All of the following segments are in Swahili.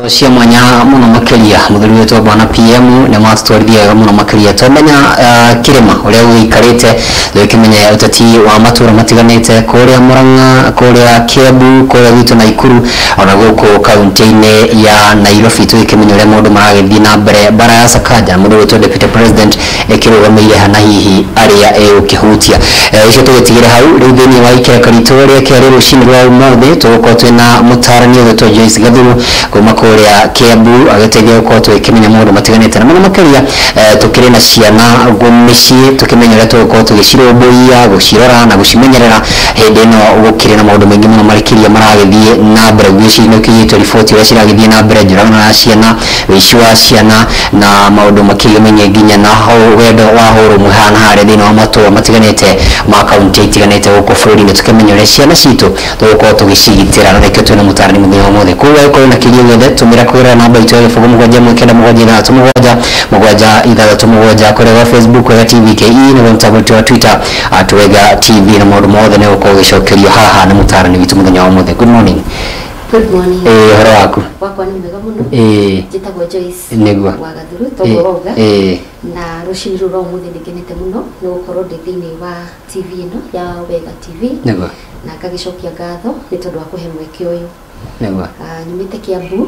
cia mwanya muno makiria muthuri wetu bwana PM ne mastwarithia muno makiria tomenya kirima uria wikarite thikimenya utati wa matura matiganite kuria Murang'a kuria Kiambu kuria gitu Naikuru ona guko kaunti-ini ya Nairobi twikimenya uria mundu maragithii na mbere bara ya Sakaja mundu wetu deputy president ekirugamire hana hihi aria ukihutia icio tugitigire hau riu thini wa ikira karitoria kiari rucini rwa umothe tuko twina mutarani wetu Joyce Gathuru kuma kuria Kiambu agateithia uko twikimenya mundu matiganite na muno makiria tukiri na ciana gumici tukimenyera tuko tugiciromboia gucirora na gucimenyerera hindi no gukire na maundu mengi muno marikiria maragithii na mbere gwicino kiyito riboti wa ciragithii na mbere njurana na ciana wicwa ciana na maundu makimenye nginya na ho wendo wa horo muhana hare thina wa matua matiganite ma kaunti itiganite guko bururi tukimenyera ciana citu tuko tugicigitira na rekio twina mutarani muthenya mothe kuwa ko na kirio gothe tumira kwira namba itu ya fogo mugwaja mwekenda mugwaja mugwaja ithatatu mugwaja kuria Facebook ya TVKE na mtabuti wa Twitter atuwega TV na maundu mothe ne uko gicokerio haha na mutarani witu muthenya mothe. Good morning. Good morning. Horo waku? Wakwa ni mwega muno. Njitagwo Joyce Negwa wa Gathuru togoga. Na rucini rura umuthi ndigenete muno ni gukorwo ndi thiini wa TV ino ya Wega TV. Negwa na ngagicokia ngatho ni tondu wa kuhe mweke uyu. Negwa nyumite Kiambu.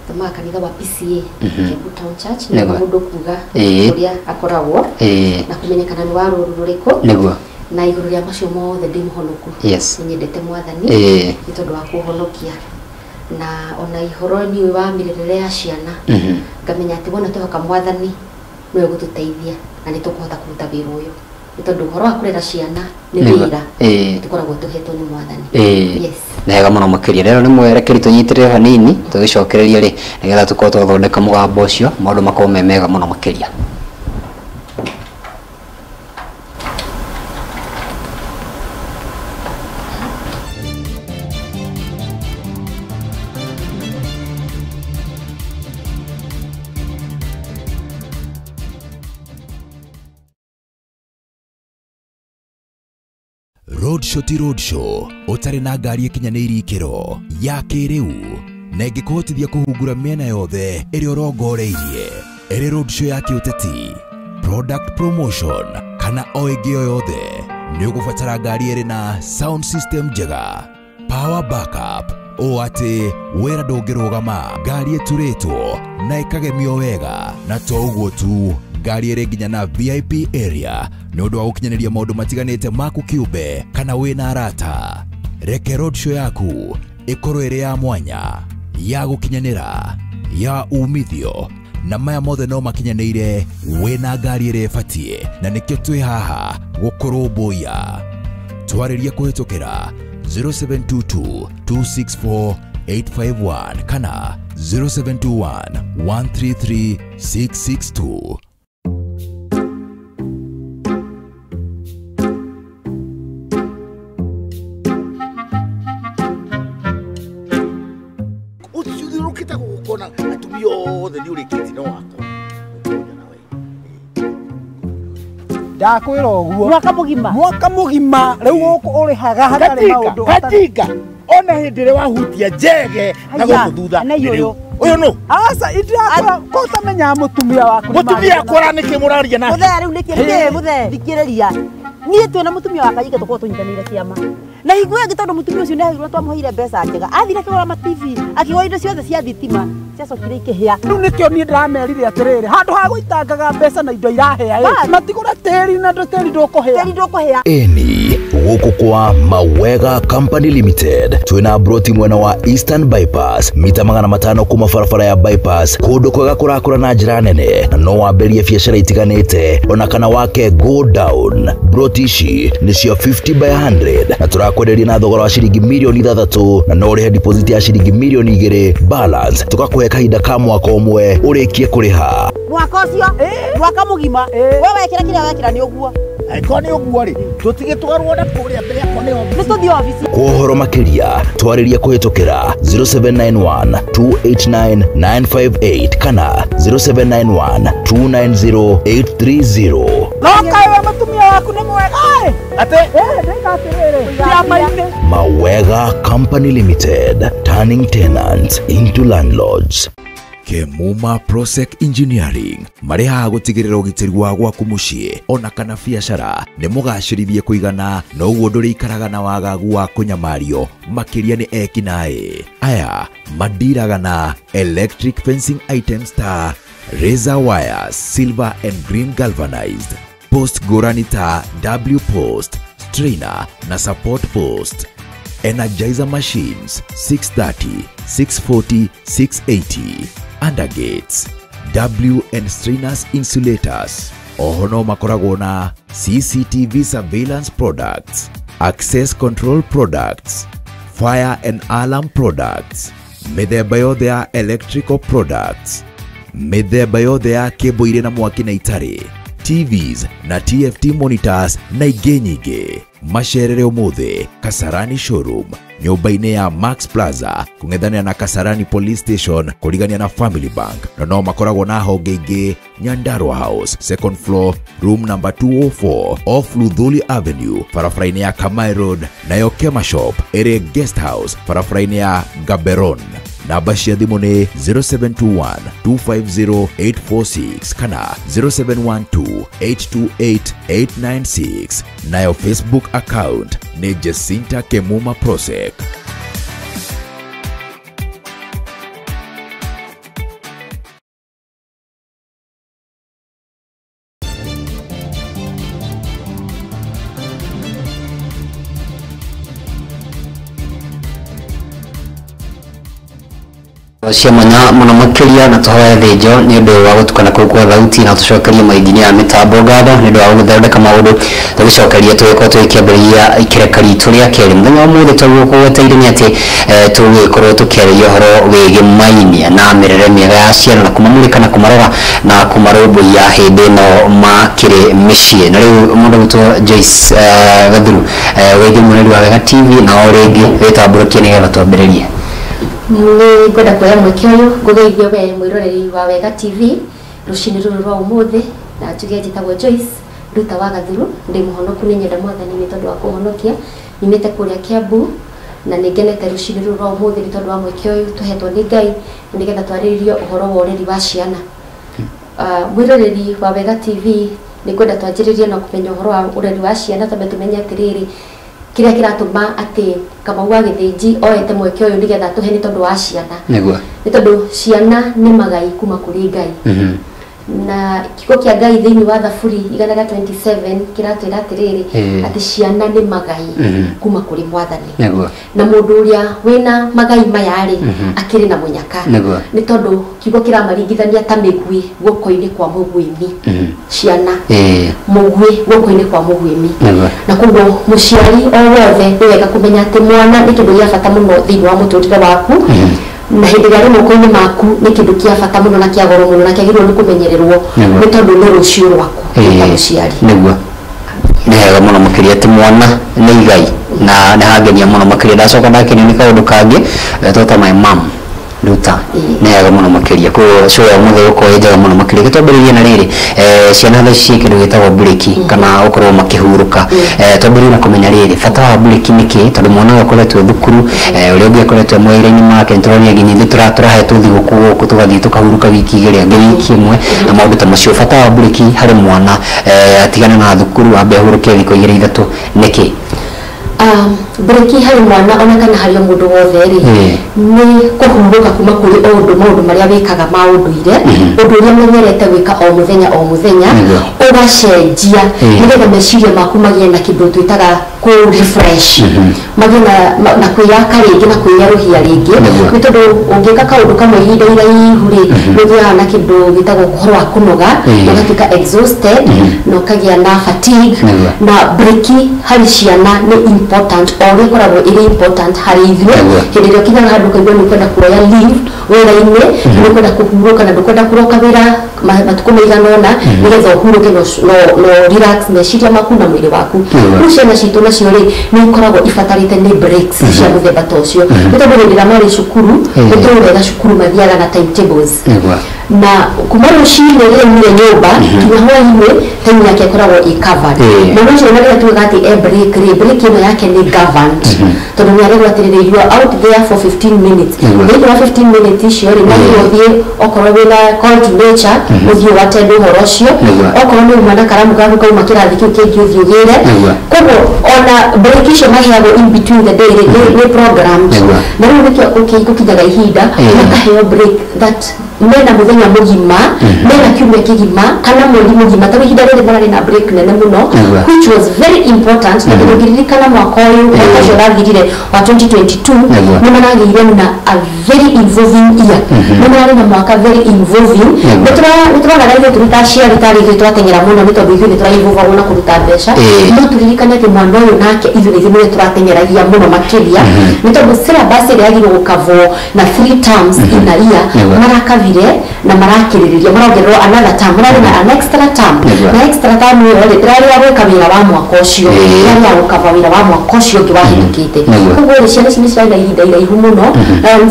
Tama kanitha wa PCA Kiambu Town Church ni mundu kuga uria akoragwo na kumenyekana ni wa ruru ruriko. Negwa na iguru ya macio mothe ndi muhonoku. Yes. Nyendete mwathani ni tondu wa kuhonokia na ona ihoro ni wa mirerere ya ciana ngamenya ati bona tuhoka mwathani no gututeithia na ni tukuhota kuruta wira uyu ni tondu uhoro wa kurera ciana ni wira tukoragwo tuhetwo ni mwathani. Yes. Nega muno makiria rero ni mwerekeri tunyitirire hanini tugicokereria ri nigetha tukorwo twathondeka mugambo ucio maundu makorwo mega muno makiria. Roadshow utari na ngari ikinyanĩirie ikĩro ya kĩrĩu na ĩngĩkũhotithia kũhungura mĩena yothe ĩrĩa ũrongoreirie ĩrĩ roadshow ya kĩũteti, product promotion kana o ĩngĩ o yothe nĩ ũgũbatara ngari ĩrĩ na sound system njega, power backup o atĩ wĩra ndũngĩrũgama, ngari ĩturĩtwo na ĩkagemio wega, na to ũguo tu ngari ĩrĩ nginya na VIP area nĩ ũndũ wa gũkinyanĩria maũndũ matiganĩte maku kĩũmbe kana wĩna arata. Reke roadshow yaku ĩkorwo ĩrĩ ya mwanya, ya gũkinyanĩra, ya umithio, na maya mothe no makinyanĩire wĩna ngari ĩrĩa ĩbatiĩ, na nĩkĩo twĩ haha gũkũrũmbũiya. Twarĩria kũhĩtũkĩra 0722 264 851 kana 0721 133 662. Ndakwira uguo mwaka mugima riu guku uri haga hatari maundu katika ona hindire wahutia njege na guku thutha uyu no asa idra ko tamenya mutumia waku mutumia akora niki muraria na muthe riu niki muthe thikiriria nie twina mutumia wa kayike tuko tunyitanire kiama na higwe gitondu mutumia ucio nehirwo twamuheire mbeca njega athire kigora ma TV akiwa indo ciothe cia thitima ciacokire ikihia riu nikio ni ndamerire atiriri handu ha guitangaga mbeca na indo irahea matigura teri na teri ndukuhea eni guku kwa Mawega Company Limited twina broti mwena wa Eastern Bypass mita 500 kuma barabara ya bypass kundu kwega kurakura na njira nene na no wamberie biacara itiganite ona kana wake go down. Broti ici ni cio 50 by 100 na turakwenderia na thogora wa ciringi milioni 3 na no rihe deposit ya ciringi milioni 2 balance tukakuhe kahinda ka mwaka umwe urikie kuriha mwaka ucio mwaka mugima wewe wekira kiria wekira ni uguo aikoni uguo ri tutige twarwo na kuria mbere yakone ni tuthio ofisi kuhoro makiria twariria kuhitukira 0791 289 958 kana 0791 290 830 no kaiwe mutumia waku nĩ mwega Ate? Ndĩka atĩrĩrĩ kĩama-inĩ. Mawega Company Limited, turning tenants into landlords. Kemuma Prosec Engineering mareha gutigirira ugitiri wa gwaku mucii ona kana biacara ni mugacirithie kuigana no uguo nduri ikaraga na wagagu wa kunyamario makiria ni ekinae aya madiraga na electric fencing items ta razor wires, silver and green galvanized, post goranita W post, strainer na support post, energizer machines 630, 640, 680, undergates, W and strainers insulators. Ohono makoragwo na CCTV surveillance products, access control products, fire and alarm products, mithemba yothe ya electrical products, mithemba yothe ya cable ire na mwaki na itari, TVs na TFT monitors na ingĩ nyingĩ. Macerere umuthi Kasarani showroom nyumba-inĩ ya Max Plaza kung'ethania na Kasarani Police Station kurigania na Family Bank no makoragwo na honge ingĩ Nyandarua House second floor room number 204 off Luthuli Avenue barabara-inĩ ya Kamai Road nayo Kema Shop ĩrĩ guest house barabara-inĩ ya Gaberon. Namba cia thimu ni 0721 250 846 kana 0712 828 896. Nayo Facebook account ni Jacinta Kemuma Prosec. cia mwanya muno makiria na tuhoe thijo ni undu wa gutukana kwa thauti na tucokerie maithini ya mitambo ngatho ni undu wa guthondeka maundu tugicokeria tweko twikiambiria ikirekari turia keri muthenya umuthi tugweteire ni ati tugikorwo tukiaria uhoro wigi mainia na mirere miega ya ciana na kumamulika na kumarora na kumarumbuia hindi no makiri micii na riu mundu witwo Joyce Gathuru wigi munene wa Wega TV na oringi witamburukie ni getha twambiririe. Ni ngoda kwa mweke uyu ngugeithie we mwiroreri wa Wega TV rucini ruru rwa umuthi na tuge njitagwo Joyce Ruta wa Gathuru ndi muhonoku ni nyenda mwathani ni tondu wa kuhonokia nimete kuria Kiambu na ningenete rucini ruru rwa umuthi ni tondu wa mweke uyu tuhetwo ni Ngai nigetha twaririo uhoro wa ureri wa ciana. Mwiroreri wa Wega TV ni ngoda twanjiririe na kumenya uhoro wa ureri wa ciana tondu tumenya atiriri kiria kiratuma ati Kamau wa Githinji oete mweke uyu nigetha tuhe ni tondu wa ciana niguo ni tondu ciana ni magai kuma kuri Ngai na kiko kia Ngai thiini wa Thaburi 127 kiratwira atiriri ati ciana ni magai kuma kuri Mwathani niguo na mundu uria wina magai mayari akiri na munyaka ni tondu kiko kiramaringithania ta migwi guoko-ini kwa mugwimi ciana mugwi guoko-ini kwa mugwimi na koguo muciari o wothe ni wega kumenya ati mwana ni kindu gia bata muno thiini wa muturire waku na hindi ya moko-ini maku ni kindu kia bata muno na kia goro muno na kiagirwo ni kumenyererwo ni tondu ni rucio rwaku ta muciari niguo ni hega muno makiria ati mwana ni Ngai na ni hangenia muno makiria ndacoka ndakenio ni kaundu kangi tota my mom Ruta ni hega muno makiria ko show ya muthe uko ejega muno makiria gitwambiririe na riri ciana tha ci kindu gitagwo bureki kana ukorwo makihuruka twambiririe na kumenya riri bata wa bureki niki tondu mwana wakoretwo thukuru uri ungi akoretwo mwira-ini make nturonia nginya ithu turahetwo thiguku guku tugathii tukahuruka wiki igiri angi wiki imwe na maundu ta macio bata wa bureki hari mwana atigana na thukuru ambe ahuruke thikũ igĩrĩ ithatũ niki bureki hari mwana ona kana hari mundu wothe ri ni kuhuruka kuma kuri maundu maria wikaga maunduire undu uria menyerete gwika o muthenya ugacenjia nigetha meciria maku magie na kindu twitaga ku refresh magie na kwiyaka ringi na kwiyaruhia ringi ni tondu ungika kaundu kamwe ihinda iraihu ri nigia na kindu gitagwo kuhorwa kunoga ugatuika exhausted na ukagia na fatigue na bureki hari ciana ni important o ũrĩa ĩkoragwo ĩrĩ important harĩ ithuĩ hĩndĩ ĩrĩa ũkinyaga handũ kaigua nĩ ũkwenda kuoya leave wĩra-inĩ nĩ ũkwenda kũhurũka na ndũkwenda kũroka wĩra matukũ maigana ũna nĩgetha ũhurũke no relax meciria maku na mwĩrĩ waku rĩu ciana citũ nacio rĩ nĩ ikoragwo ibatarĩte nĩ breaks cia mũthemba ta ũcio nĩ tondũ hĩndĩ ĩrĩa marĩ cukuru nĩ tũĩ wega cukuru mathiaga na timetables na kuma rũcinĩ rĩrĩa nyumire nyũmba nginya hwaĩ-inĩ time yake ĩkoragwo ĩ covered mwana ũcio rĩrĩa tuuga atĩ break ĩno yake nĩ governed tondũ nĩ arerwo atĩrĩrĩ you are out there for 15 minutes thĩinĩ wa 15 minutes icio rĩ no ũthiĩ okorwo wĩna call to nature ũthiĩ watende ũhoro ũcio okorwo nĩ uma na karamu gaku kauma kĩrathi kĩu kĩngĩ ũthiĩ ũgĩre koguo ona break icio maheagwo in between the day nĩ programmed na rĩu nĩkĩo gũkinyaga ihinda makaheo break that mena mũthenya mũgima mena kiumia kĩgima kana mweri mũgima tondũ ihinda rĩrĩ mararĩ na break nene mũno which was very important na ndĩrĩririkana mwaka ũyũ mwaka ũcio ũrathirire wa 2022 nĩ maragĩire na a very involving year nĩ mararĩ na mwaka very involving nĩ tũrona rĩu tũrĩ ta aciari tarĩ ithuĩ twateng'era mũno nĩ tondũ ithuĩ nĩ tũrainvolvagwo na kũruta mbeca no tũririkane atĩ mwana ũyũ nake ithuĩ nĩ tũrateng'eragia mũno makĩria nĩ tondũ syllabus ĩrĩa yagĩrĩirwo gũkavwo na 3 terms in a year marakavire na marakĩrĩrĩria marongererwo another term mararĩ na an extra term na extra term ĩyo rĩ ndĩrarĩ ya gwĩka wĩra wa mwaka ũcio ndĩrarĩ ya gũkava wĩra wa mwaka ũcio ũngĩ wahĩtũkĩte koguo rĩ ciana ici nĩ cirarĩ na ihinda iraihu mũno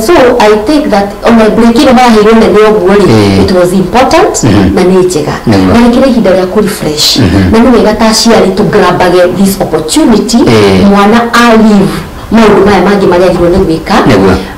so I think that ona break ĩno maraheirwo nene ũguo rĩ it was important na nĩ njega na rĩkĩrĩ ihinda rĩa kũrefresh na nĩ wega ta aciari tũgrabage this opportunity mwana a-leave maũndũ maya mangĩ marĩa agĩrĩirwo nĩ gwĩka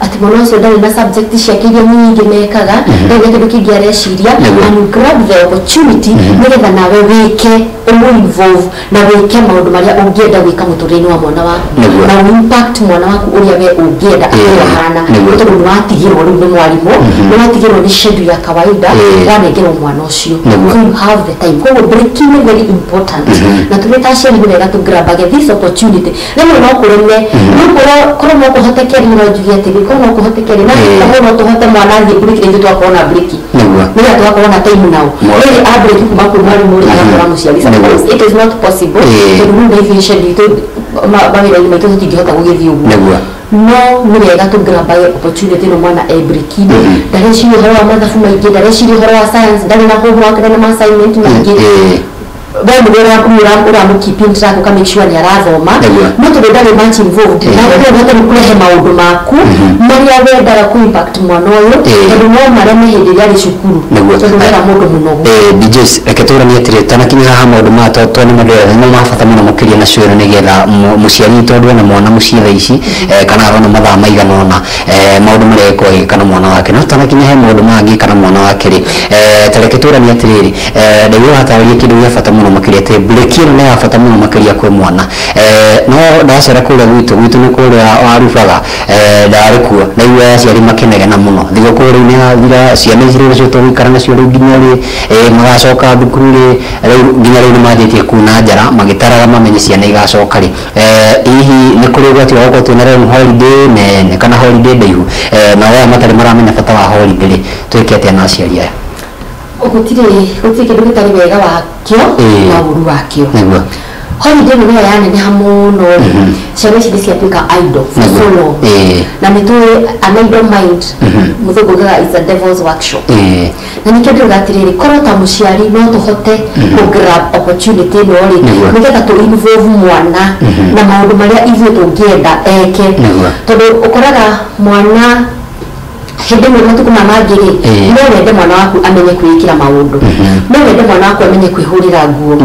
atĩ mwana ũcio ndarĩ na subject ciake iria nyingĩ mekaga ndarĩ na kĩndũ kĩngĩ areciria and you grab the opportunity nĩgetha nawe wĩke ũmũ-involve na wĩke maũndũ marĩa ũngĩenda gwĩka mũtũrĩre-inĩ wa mwana waku na impact mwana waku ũrĩa we ũngĩenda akorwo ahana tondũ nĩ watigĩrwo rĩu nĩ mwarimũ nĩ watigĩrwo nĩ schedule ya kawaida wanengerwo mwana ũcio so you have the time koguo breaking is very important na tũrĩ ta aciari nĩ wega tũgrabage this opportunity rĩmwe no kũreme korwo no kũhotekeri no njuge atĩrĩ korwo no kũhotekeri na no tũhote mwana athiĩ break rĩngĩ twakorwo na break nĩgetha tũgakorwo na time nao rĩrĩ a break kuma kwĩ mwarimũ ũrĩa agakora mũciari it is not possible tondũ rĩu nĩ vision itũ mawĩra-inĩ maitũ tũtingĩhota gũgĩthiĩ ũguo no nĩ wega tũgrabage opportunity no mwana e break-inĩ ndareciria ũhoro wa mathabu maingĩ ndareciria ũhoro wa science ndarĩ na homework ndarĩ na ma assignment maingĩ wewe ndio uramukipin track uka make sure ni arathoma no tondũ ndarĩ much involved na wewe ũhote kũrehe maũndũ maku marĩa wendaga ku impact mwana ũyũ tondũ no mareme hĩndĩ ĩrĩa arĩ cukuru tondũ wĩra mũndũ mũnogu DJs reke tũranie atĩrĩ tanakinya haha maũndũ ma to nĩ maũndũ nĩ mabata mũno makĩria na cũĩro nĩgetha mũciari tondũ na mwana mũciĩ thaa ici kana arona mathaa maigana ũna maũndũ marĩa ekũĩ kana mwana wake no tanakinya he maũndũ mangĩ kana mwana wake rĩ ta reke tũranie atĩrĩrĩ ndĩguo hatarĩria kĩndũ gĩa bata mũno makĩria te break ĩno nĩ ya bata mũno makĩria kwĩ mwana no ndacera kũrĩa gwitũ nĩ kũrĩa warubaga ndarĩ kuo na iwe aciari makenegena mũno thigũkũ rĩu nĩ yathira ciana ici rĩu tũgũikara nacio rĩu nginya rĩ magacoka thukuru rĩ nginya rĩu nĩ manjĩtie kuuna njara magĩtaraga mamenye ciana igacoka rĩ hihi nĩ kũrĩ ũgwati wa gũkorwo twĩna rĩu holiday nene kana holiday ndaihu na aya matarĩ maramenya bata wa holiday rĩ twĩke atĩa na aciari aya gũtirĩ kĩndũ gĩtarĩ wega wakĩo na ũru wakĩo holiday nĩ yaneneha mũno ciana ici nĩ ciatuĩka idle for so long na nĩ tũĩ an idle mind mũthũngũ ugaga it's a devil's workshop na nĩ kĩndũ atĩrĩrĩ korwo ta mũciari no tũhote kũ-grab opportunity ĩno rĩ nĩgetha tũ-involve mwana na maũndũ marĩa ithuĩ tũngĩenda eke tondũ ũkoraga mwana hĩndĩ ĩmwe matukũ mangĩ rĩ no wende mwana waku amenye kwĩĩkĩra maũndũ no wende mwana waku amenye kwĩhũrĩra nguo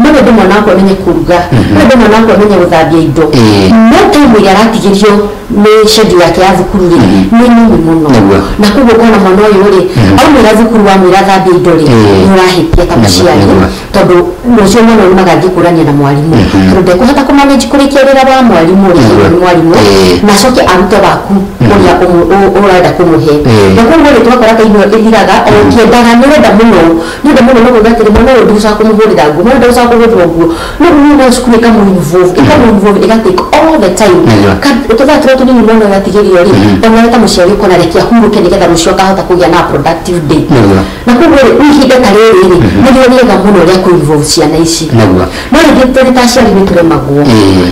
no wende mwana waku amenye kũruga no wende mwana waku amenye gũthambia indo no time ĩrĩa aratigĩrio nĩ schedule yake ya thukuru rĩ nĩ nini mũno na koguo ũkona mwana ũyũ rĩ aumĩra thukuru wamwĩra thambia indo rĩ nĩ ũrahĩtia ta mũciari tondũ rũciũ mwana ũyũ magathie kũrania na mwarimũ tondũ ndekũhota kũmanage kũrĩkia wĩra wa mwarimũ rĩ na acoke arute waku ũrĩa ũrenda kũmũhe na koguo rĩ tũgakora ta ino ĩthiraga o ũkĩendaga nĩ wenda mũno no kuuga atĩrĩ mwana ũyũ ndũgucaga kũmũhũrĩra nguo mwana ndũgucaga kũhũrĩrwo nguo no cukuru ĩkamũ-involve ĩgatake all the time tũthaa tũrĩa tũnini mwana ũyũ atigĩrio rĩ ona ta mũciari ũkona reke ahurũke nĩgetha rũciũ akahota kũgĩa na productive day na koguo rĩ ihinda ta rĩrĩ rĩ nĩrĩo rĩega mũno rĩa kũ-involve ciana ici no rĩngĩ tũrĩ ta aciari nĩ tũremagwo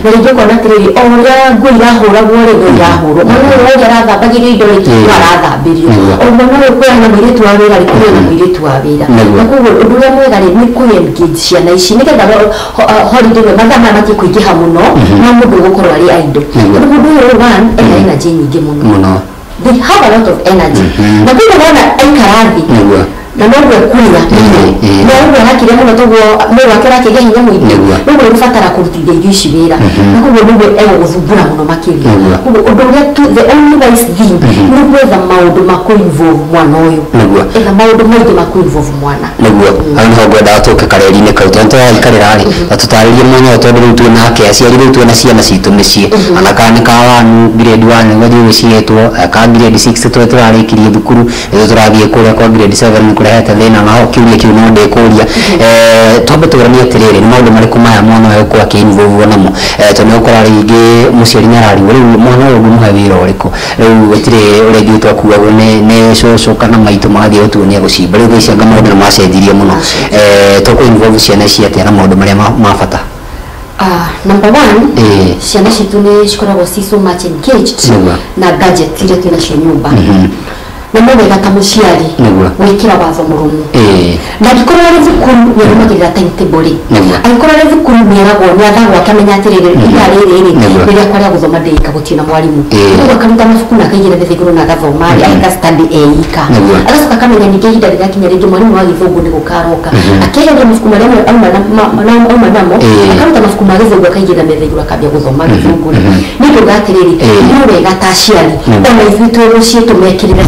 na rĩngĩ ũkona atĩrĩrĩ o ũrĩa ngũ irahũragwo rĩ no irahũrwo mwana ũyũ wothe arathambagĩrio indo rĩ no arathambĩrio o mwana ũyũ kwĩna mũirĩtu wa wĩra rĩ kwĩna mũirĩtu wa wĩra na koguo ũndũ ũrĩa mwega rĩ nĩ kũ-engage ciana ici nĩgetha holiday we mathaa maya matie kũingĩha mũno no mũndũ gũkorwo arĩ idle tondũ mũndũ ũyũ ena energy nyingĩ mũno they have a lot of energy na koguo wona aikara thĩ na noguo kwĩra na ũguo arakĩrĩa mũno toguo mwĩrĩ wake ũrakĩgĩa hinya mũingĩ noguo nĩgũbatara kũrutithia irio ici wĩra na koguo nĩguo egũgũthumbũra mũno makĩria koguo ũndũ ũrĩa the only wise thing nĩ gwetha maũndũ ma kũ-involve mwana ũyũ etha maũndũ maingĩ ma kũ-involve mwana nĩguo hau nĩho ngwendaga tũke kareri-inĩ kau tondũ tũraikarĩra rĩ na tũtarĩrie mwanya ũyũ tondũ rĩu twĩnake aciari rĩu twĩna ciana citũ mĩciĩ ona kana nĩ ka wanu grade 1 nĩguo thiĩ gũciĩtwo ka grade 6 tũrĩa tũrarĩkirie thukuru nĩguo tũrathiĩ kũrĩa kwa grade 7 kũrehete thĩna naho kiuria kĩu no ndĩkũria twambe tũranie atĩrĩrĩ nĩ maũndũ marĩkũ maya mwana ũyũ gũkorwo akĩ-involve namo tondũ nĩũkora rĩngĩ mũciari nĩarariwo rĩu mwana ũyũ ngũmũhe wĩra ũrĩkũ rĩu gũtirĩ ũrĩa ithuĩ twakuagwo nĩ cũcũ kana maitũ magathiĩ gũtuonia gũcimba rĩu ici anga maũndũ nĩmacenjirie mũno tũkũ-involve ciana ici atĩa na maũndũ marĩa ma bata number one ciana citũ nĩ cikoragwo ci so much engaged na gadget iria twĩnacio nyũmba na nĩ wega ta mũciari gwĩkĩra watho mũrũmu na angĩkorwo arĩ thukuru nĩarũmagĩrĩra timetable rĩ angĩkorwo arĩ thukuru nĩeragwo nĩathagwo akamenya atĩrĩrĩ ihinda rĩrĩ rĩ rĩakwa rĩa gũthoma ndĩika gũtirĩ na mwarimũ ũguo akaruta mabuku na akaigĩra thĩ igũrũ na agathoma ageka study eika agacoka akamenya ningĩ ihinda rĩrakinya rĩngĩ mwarimũ wa gĩthũngũ nĩ gũkaroka akeheria mabuku marĩa auma namo akaruta mabuku ma gĩthũngũ akaigĩra metha igũrũ akambia gũthoma gĩthũngũ nĩ kuuga atĩrĩrĩ nĩ wega ta aciari ona ithuĩ twĩrũciĩ tũmekĩrĩre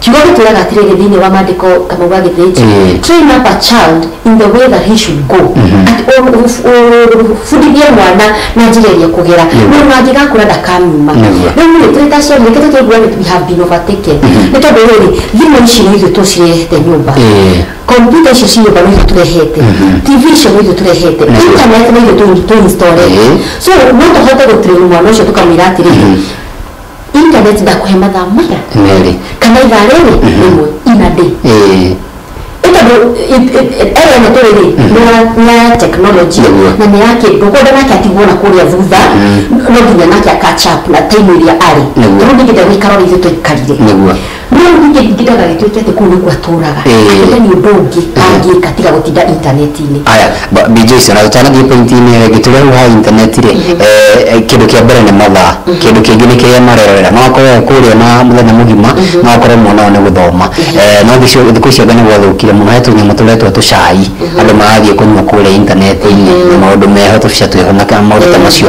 kiugo gĩtũraga atĩrĩrĩ thĩinĩ wa maandĩko Kamau wa Gĩthĩnji train up a child in the way that he should go fundithie mwana na njĩra ĩrĩa kũgera no angĩgakũra ndakamiuma rĩu nĩ tũrĩ ta aciari reke tũkĩigua we have been overtaken nĩ tondũ rĩrĩ thimũ ici nĩ ithuĩ tũcirehete nyũmba kompyuta icio ci nyũmba nĩ ithuĩ tũrehete TV icio nĩ ithuĩ tũrehete internet nĩ ithuĩ tũinstallete so no tũhote gũtrain mwana ũcio tũkamwĩra atĩrĩrĩ internet ndakuhe mathaa maya kana ithaa rĩrĩ rĩmwe in a day tondũ ĩrĩa tũrĩ nĩ ya technology na nĩ ya kĩndũ kwenda nake atigwo na kũrĩa thutha no nginya nake catch up na time ĩrĩa arĩ tondũ nĩngĩenda gũikara ũrĩa ithuĩ tũikarire no ningĩ ngĩndaga gĩtuĩke atĩ kũu nĩguo atũraga akĩenda nĩ ũndũ ũngĩ angĩka tiga gũtinda intaneti-inĩ aya BJ na tũtanathiĩ point-inĩ rĩngĩ tũrĩa hau ha intaneti-rĩ kĩndũ kĩa mbere nĩ mathaa kĩndũ kĩngĩ nĩ kĩrĩa marerorera no akorwo kũrĩa na mũthenya mũgima no akorwo mwana ũyũ nĩ gũthoma no thikũ icio anga nĩ gwathũkire mũno he tũnyamũ tũretwo tũcai andũ marathiĩ kũnyua kũrĩa intaneti-inĩ na maũndũ meho tũbica twĩho na maũndũ ta macio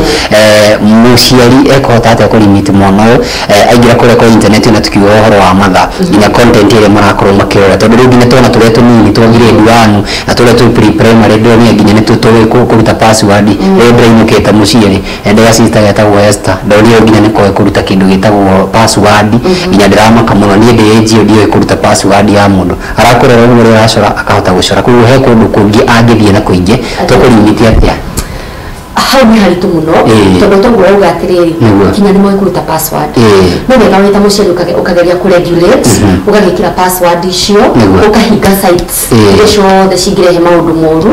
mũciari ekũhota atĩa kũlimit mwana ũyũ aingĩra kũrĩa kwa intaneti na tukiuga ũhoro wa mathaa nginya content ĩrĩa marakorwo makĩrora tondũ rĩu nginya twana tũrĩa tũnini twa grade 1 na tũrĩa twĩ pre-primary ndĩronire nginya nĩ tũĩ kũruta password rĩrĩa ndĩrainũkĩte mũciĩ endaga sister getagwo Esther ndonire nginya nĩ koe kũruta kĩndũ gĩtagwo password nginya ndĩramaka mũno niĩ ndĩrĩnjio ndiũĩ kũruta password ya mũndũ arakũrora ũrĩa aracora akahota gũcora koguo he kũndũ kũngĩ angĩthiĩ na kũingĩ tũkũlimit atĩa hau nĩ haritũ mũno tondũ toguo auga atĩrĩrĩ kinya nĩ moĩ kũruta password no wega wĩ ta mũciari ũkageria kũregulate ũgagĩkĩra password icio ũkahinga sites iria ciothe cingĩrehe maũndũ moru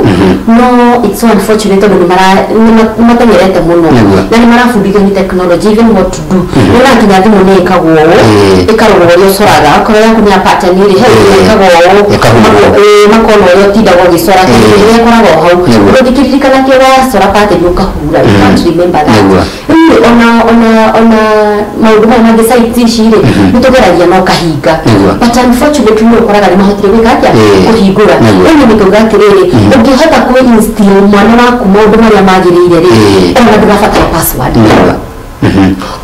no it's so unfortunate tondũ nĩ mateng'erete mũno na nĩ marabundithio nĩ technology even what to do nĩona nginya thimũ nĩ ĩkagwo ũũ ĩkarorwo ũrĩa ũcoraga okorwo yaku nĩ ya pattern rĩ he ĩkagwo ũũ makona ũrĩa ũtindaga ũgĩcora kĩrĩa ĩkoragwo hau ũngĩkĩririkana kĩrĩa wacora pattern ukahura you can't remember that ona maũndũ maya mangĩ site ici rĩ nĩtũgeragia no kahinga but unfortunately nĩ ũkoraga nĩ mahotire gwĩka atĩa kũhingũra rĩu nĩ tũga atĩrĩrĩ ũngĩhota kũ-instill mwana waku maũndũ marĩa magĩrĩire rĩ ona ndũrabatara password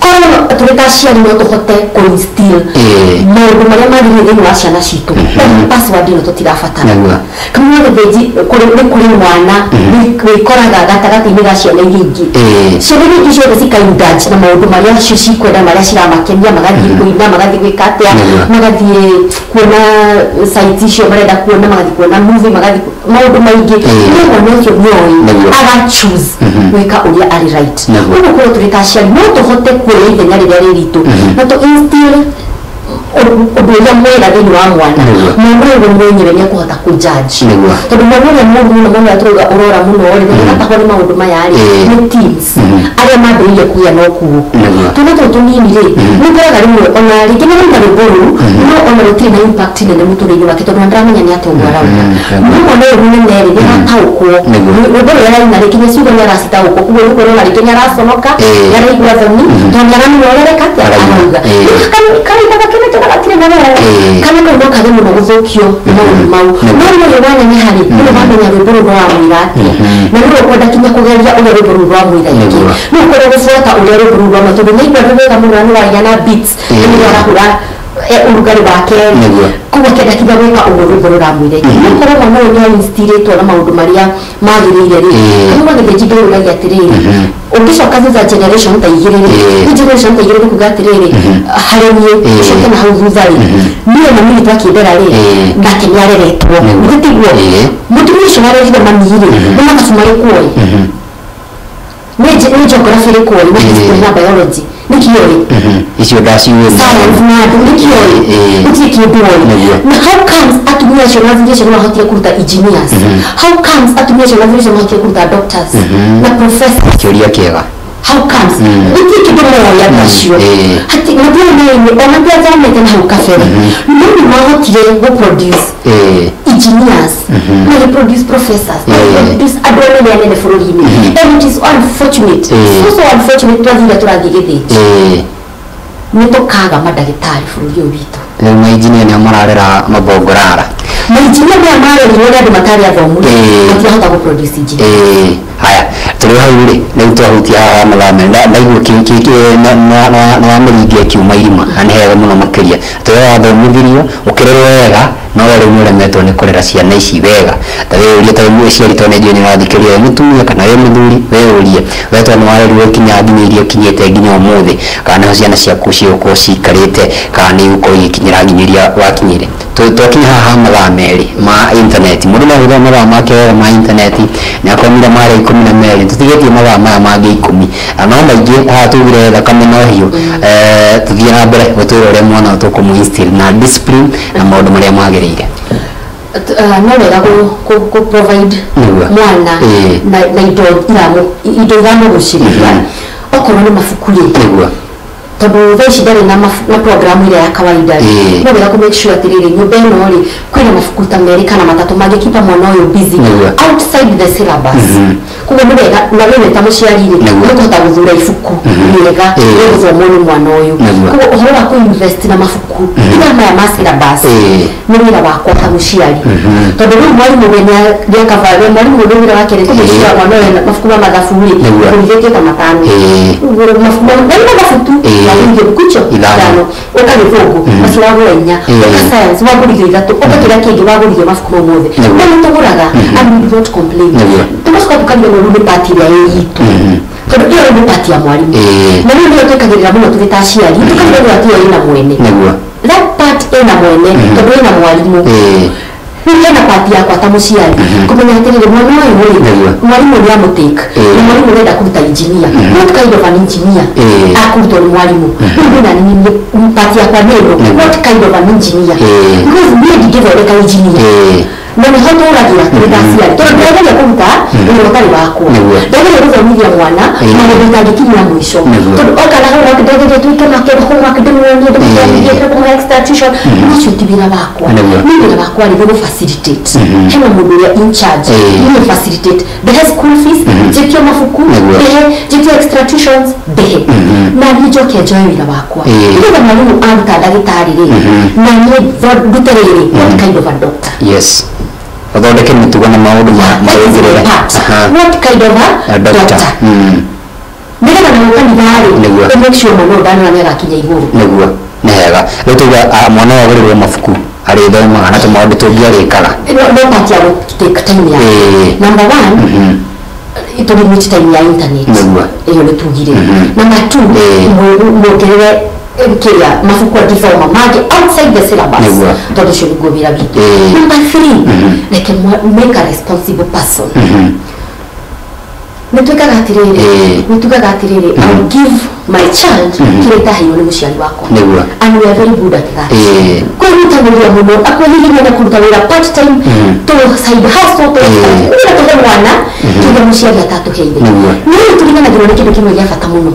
korwo tũrĩ ta aciari no tũhote kũ-instill maũndũ marĩa magĩrĩire thĩinĩ wa ciana citũ password ĩno tũtirabatara Kamau wa Gĩthĩnji nĩ kũrĩ mwana wĩkoraga gatagatĩ-inĩ ga ciana iria ingĩ ciana iria ingĩ ciothe cikaindulge na maũndũ marĩa cio cikwenda marĩa ciramakenia magathiĩ kũina magathiĩ gwĩka atĩa magathiĩ kuona site icio marenda kuona magathiĩ kuona movie magathiĩ maũndũ maingĩ no mwana ũcio nĩoĩ aga-choose gwĩka ũrĩa arĩ right ũguo korwo tũrĩ ta aciari no tũhote kuoya ithenya rĩrĩa rĩritũ na tũ-instill ubuya mwera thĩinĩ wa mwana mwana ũyũ mwenyewe nĩ ekũhota kũjudge tondũ mwana ũrĩa mũru mũno mũno atũrauga ũrora mũno rĩ nĩgatahwo nĩ maũndũ maya rĩ nĩ teens arĩa mambĩrĩirie kũgĩa na ũkuũ twana tũtũ tũnini rĩ nĩũkoraga rĩmwe ona rĩngĩ nĩ rĩmwe rwĩmbo rũu no ona rũtirĩ na impact nene mũtũrĩre wake tondũ nĩndĩramenya nĩ atĩa ũguo arauga no mwana ũyũ mũnene rĩ nĩarataũkwo rwĩmbo rũrĩa araina rĩngĩ nĩ ciugo nĩaracitaũkwo koguo nĩũkorona rĩngĩ nĩaraconoka nĩaraigua thoni tondũ nĩaramenya ũrĩa reka atĩa arauga kawaida gakenete gatirĩ na wega kana kau no kage mũno gũthũkio maũndũ mau no rĩrĩ wanene harĩ nĩ wamenya rwĩmbo rũu rwamwĩra atĩa na rĩrĩ ũkwenda kinya kũgeria ũrĩa rwĩmbo rũu rwamwĩra ingĩ no ũkorwo gũbuata ũrĩa rwĩmbo rũu rwamwĩra tondũ nĩ igua wega mũno na nĩwaria na beats nĩ arahũra urugarĩ wake koguo kenda kinya gwĩka ũguo rwĩmbo rũramwĩra ingĩ ũkorwo mwana ũyũ nĩainstillĩtwo na maũndũ marĩa magĩrĩire rĩ kuma gĩthĩnji ndĩrũgagia atĩrĩrĩ ũngĩcoka thutha generation ta igĩrĩ rĩ generation ta igĩrĩ nĩ kuga atĩrĩrĩ harĩ niĩ ũcoke na hau thutha rĩ niĩ na mimi twakĩendera rĩ ngake nĩareretwo gũtiguo mũtumia ũcio warerire mami rĩ nĩ mathabu marĩkuoĩ nĩ geography rĩkuoĩ nĩ history na biology nikioi icio ndaciwe science na nikioi uti kidogo na how comes atumia journalism wanahotire kuruta engineers how comes atumia journalism wanahotire kuruta doctors na professors kiuria kiega how comes uti kidogo ya basho hati ndio nini onapia zame tena how kafere ndio wanahotire go produce engineers na produce professors produce adwale ya nene forolini and it is unfortunate so unfortunate twazira turathigithiti nitokaga madagitari bũrũri ũyũ witũ rĩu mainjinia nĩ mararera mabongorara mainjinia nĩ mararera andũ matarĩ athomu matirahota gũproduce engineer haya tũrĩ hau rĩ rĩu twahutia haha mathame ndaigua na wamũringia kiuma irima na nĩ hega mũno makĩria tũrĩ wathomithirio ũkĩrerwo wega no rĩu nĩũremetwo nĩ kũrera ciana ici wega ta wĩũrie ta ciari tondũ nĩnjũĩ nĩwathikĩrĩria mũtumia kana wĩ mũthuri wĩũrie wetwo nĩ warerirwo kinya nginya iria ũkinyĩte nginya ũmũthĩ kana nĩho ciana ciaku cigũkorwo cikarĩte kana nĩ igũkorwo igĩkinyĩra nginya iria wakinyĩre twakinya haha mathaa merĩ ma intaneti mũndũ no ahũthĩra mathaa make wega ma intaneti nĩ akomire marĩa 12 tũtigĩtie mathaa maya mangĩ 10 no maingĩ haha tugire thakame no hiũ tũthiĩ na mbere gũtwĩra ũrĩa mwana tũkũmũ-instill na discipline na maũndũ marĩa magĩrĩire no wega ku provide mwana na indo iramũgucĩrĩria okorwo nĩ mabuku rĩ tondũ thaa ici ndarĩ na programu ĩrĩa ya kawaida no wega ku make sure atĩrĩrĩ nyũmba ĩno rĩ kwĩna mabuku ta merĩ kana matatũ mangĩkipa mwana ũyũ busy outside the syllabus koguo nĩ wega na wewe ta mũciari rĩ nĩũkũhota gũthura ibuku rĩega rĩgũthomwo nĩ mwana ũyũ koguo ũhoro wa kũ-invest na mabuku ĩrĩa maya ma syllabus nĩ wĩra wakwa ta mũciari tondũ rĩu mwarimũ we nĩakavaga mwarimũ nĩ wĩra wake rĩ kũmũciara mwana ũyũ mabuku ma mathabu rĩ kũrithĩtie ta matano mabuku ndio kucho idano ukagithungu masiragwenya science wagurigyo itatu ukakira kingi wagurigyo mafuku mothe ndio tuguraga and we don't complain tumasukwa tukagira no party ya yitu tondũ iyo nĩ party ya mwarimu na ndio tukagirira muno tugitaciari tukagirira ati ina mwene that part ina mwene tondũ ina mwarimu nĩna party yakwa ta mũciari kũmenya atĩrĩrĩ mwana ũyũ mwarimu nĩ amũtake na mwarimu nĩenda kũruta engineer what kind of an engineer akũrutwo nĩ mwarimu nĩna nini party yakwa nĩno what kind of an engineer because niĩ ndingĩthondeka engineer na nĩ ho tũragira tũrĩtaciari tondũ ndĩrageria kũruta wĩra ũtarĩ wakwa ndageria gũthomithia mwana na mũndũ itangĩkinyia mũico tondũ okana homework ndageria twĩke make homework ndĩmuonie ndĩmuonie kũmũhe extra tuition ũcio ti wĩra wakwa nĩ wĩra wakwa rĩ gũ facilitate hena mũndũ ũrĩa in charge nĩ facilitate ndĩhe school fees njĩtio mabuku njĩtio extra tuitions ndĩhe na niĩ njoke njoe wĩra wakwa nĩgetha mwarimũ aruta ndagĩtarĩ rĩ na niĩ ndute rĩrĩ what kind of a doctor yes wathondeke mĩtugo na maũndũ marũngĩrĩra what kind of a doctor nĩgetha na ũkanitharĩ make sure mwana ũyũ ndanona nĩagakinya igũrũ nĩguo nĩ hega rĩu tuga mwana ũyũ agũrĩrwo mabuku arĩthomaga na tũmaũndũ tũngĩ arĩkaga no part ya take time ya number 1 to limit time ya internet iyo nĩ tugire number 2 muongerere kĩrĩa mabuku angĩthoma mangĩ outside the syllabus tondũ ũcio nĩguo wĩra witũ number 3 reke make a responsible person nitukaga atiriri nitukaga atiriri I'll give my child kireta hiyo ni muciari wako and we are very good at that kwa rutangulia muno akwihirira na kuruta wira part time to side hustle to ira to mwana kiga muciari atatu heire ni tulingana na kindu kimwe gya bata muno